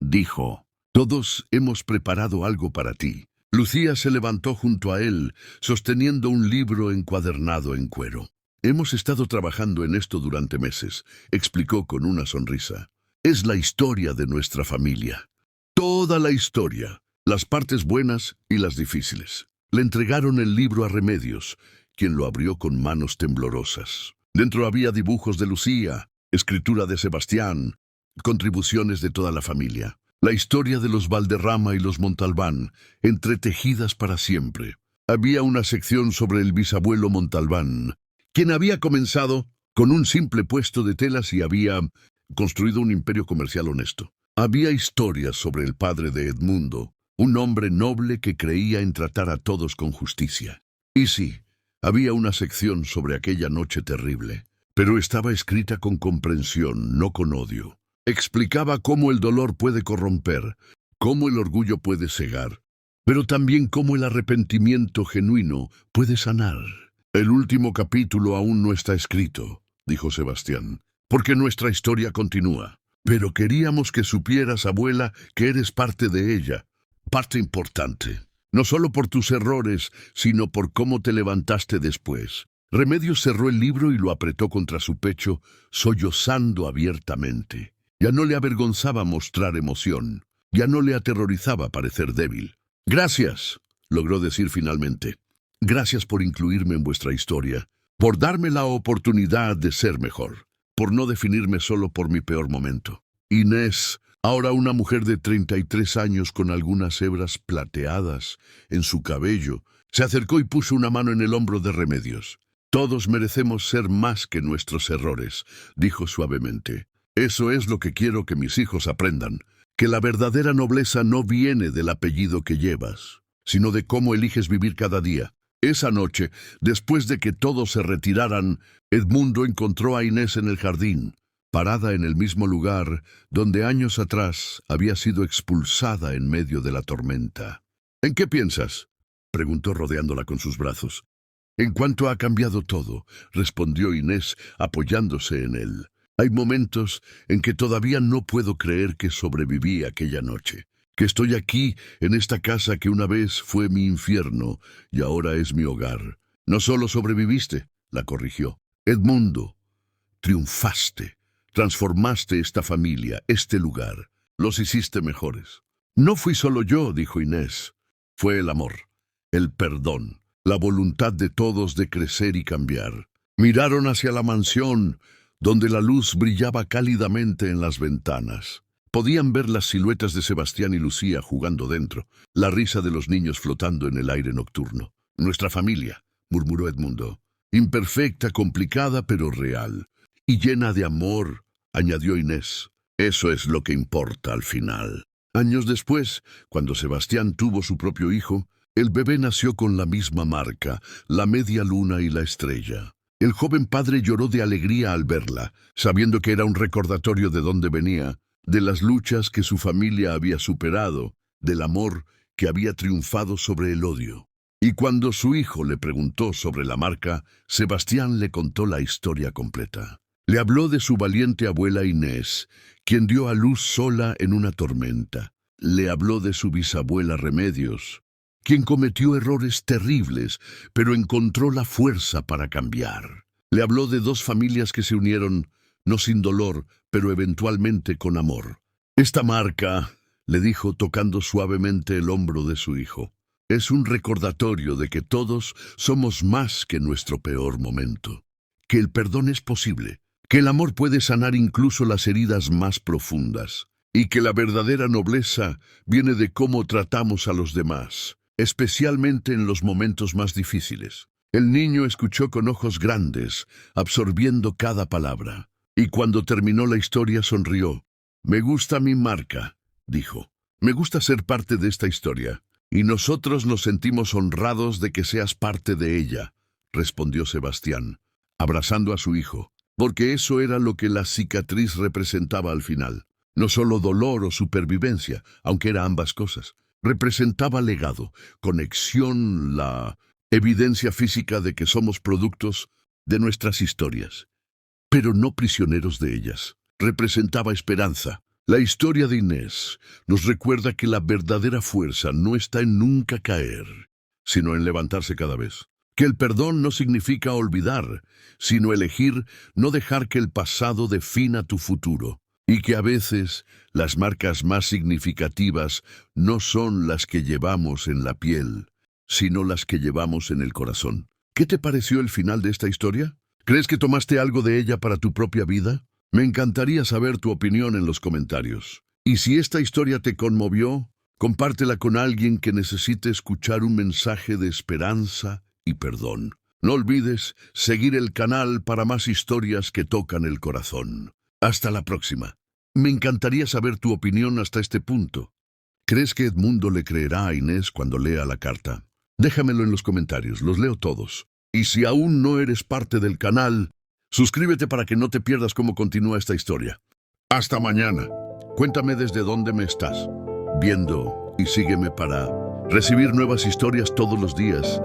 dijo, «todos hemos preparado algo para ti». Lucía se levantó junto a él, sosteniendo un libro encuadernado en cuero. «Hemos estado trabajando en esto durante meses», explicó con una sonrisa. «Es la historia de nuestra familia. Toda la historia, las partes buenas y las difíciles». Le entregaron el libro a Remedios, quien lo abrió con manos temblorosas. Dentro había dibujos de Lucía, escritura de Sebastián, contribuciones de toda la familia. La historia de los Valderrama y los Montalbán, entretejidas para siempre. Había una sección sobre el bisabuelo Montalbán, quien había comenzado con un simple puesto de telas y había construido un imperio comercial honesto. Había historias sobre el padre de Edmundo, un hombre noble que creía en tratar a todos con justicia. Y sí, había una sección sobre aquella noche terrible, pero estaba escrita con comprensión, no con odio. Explicaba cómo el dolor puede corromper, cómo el orgullo puede cegar, pero también cómo el arrepentimiento genuino puede sanar. «El último capítulo aún no está escrito», dijo Sebastián, «porque nuestra historia continúa. Pero queríamos que supieras, abuela, que eres parte de ella. Parte importante, no solo por tus errores, sino por cómo te levantaste después». Remedios cerró el libro y lo apretó contra su pecho, sollozando abiertamente. Ya no le avergonzaba mostrar emoción, ya no le aterrorizaba parecer débil. «Gracias», logró decir finalmente. «Gracias por incluirme en vuestra historia, por darme la oportunidad de ser mejor, por no definirme solo por mi peor momento». Inés, ahora una mujer de 33 años con algunas hebras plateadas en su cabello, se acercó y puso una mano en el hombro de Remedios. «Todos merecemos ser más que nuestros errores», dijo suavemente. «Eso es lo que quiero que mis hijos aprendan, que la verdadera nobleza no viene del apellido que llevas, sino de cómo eliges vivir cada día». Esa noche, después de que todos se retiraran, Edmundo encontró a Inés en el jardín, parada en el mismo lugar donde años atrás había sido expulsada en medio de la tormenta. «¿En qué piensas?», preguntó rodeándola con sus brazos. «En cuánto ha cambiado todo», respondió Inés apoyándose en él. «Hay momentos en que todavía no puedo creer que sobreviví aquella noche, que estoy aquí en esta casa que una vez fue mi infierno y ahora es mi hogar». «No solo sobreviviste», la corrigió. «Edmundo, triunfaste. Transformaste esta familia, este lugar. Los hiciste mejores». «No fui solo yo», dijo Inés. «Fue el amor, el perdón, la voluntad de todos de crecer y cambiar». Miraron hacia la mansión, donde la luz brillaba cálidamente en las ventanas. Podían ver las siluetas de Sebastián y Lucía jugando dentro, la risa de los niños flotando en el aire nocturno. «Nuestra familia», murmuró Edmundo. Imperfecta, complicada, pero real. Y llena de amor, añadió Inés. Eso es lo que importa al final. Años después, cuando Sebastián tuvo su propio hijo, el bebé nació con la misma marca, la media luna y la estrella. El joven padre lloró de alegría al verla, sabiendo que era un recordatorio de dónde venía, de las luchas que su familia había superado, del amor que había triunfado sobre el odio. Y cuando su hijo le preguntó sobre la marca, Sebastián le contó la historia completa. Le habló de su valiente abuela Inés, quien dio a luz sola en una tormenta. Le habló de su bisabuela Remedios, quien cometió errores terribles, pero encontró la fuerza para cambiar. Le habló de dos familias que se unieron, no sin dolor, pero eventualmente con amor. Esta marca, le dijo tocando suavemente el hombro de su hijo, es un recordatorio de que todos somos más que nuestro peor momento, que el perdón es posible, que el amor puede sanar incluso las heridas más profundas, y que la verdadera nobleza viene de cómo tratamos a los demás, especialmente en los momentos más difíciles. El niño escuchó con ojos grandes, absorbiendo cada palabra, y cuando terminó la historia sonrió. «Me gusta mi marca», dijo. «Me gusta ser parte de esta historia, y nosotros nos sentimos honrados de que seas parte de ella», respondió Sebastián, abrazando a su hijo, porque eso era lo que la cicatriz representaba al final. No solo dolor o supervivencia, aunque era ambas cosas. Representaba legado, conexión, la evidencia física de que somos productos de nuestras historias, pero no prisioneros de ellas. Representaba esperanza. La historia de Inés nos recuerda que la verdadera fuerza no está en nunca caer, sino en levantarse cada vez. Que el perdón no significa olvidar, sino elegir no dejar que el pasado defina tu futuro. Y que a veces las marcas más significativas no son las que llevamos en la piel, sino las que llevamos en el corazón. ¿Qué te pareció el final de esta historia? ¿Crees que tomaste algo de ella para tu propia vida? Me encantaría saber tu opinión en los comentarios. Y si esta historia te conmovió, compártela con alguien que necesite escuchar un mensaje de esperanza y perdón. No olvides seguir el canal para más historias que tocan el corazón. Hasta la próxima. Me encantaría saber tu opinión hasta este punto. ¿Crees que Edmundo le creerá a Inés cuando lea la carta? Déjamelo en los comentarios, los leo todos. Y si aún no eres parte del canal, suscríbete para que no te pierdas cómo continúa esta historia. Hasta mañana. Cuéntame desde dónde me estás viendo y sígueme para recibir nuevas historias todos los días.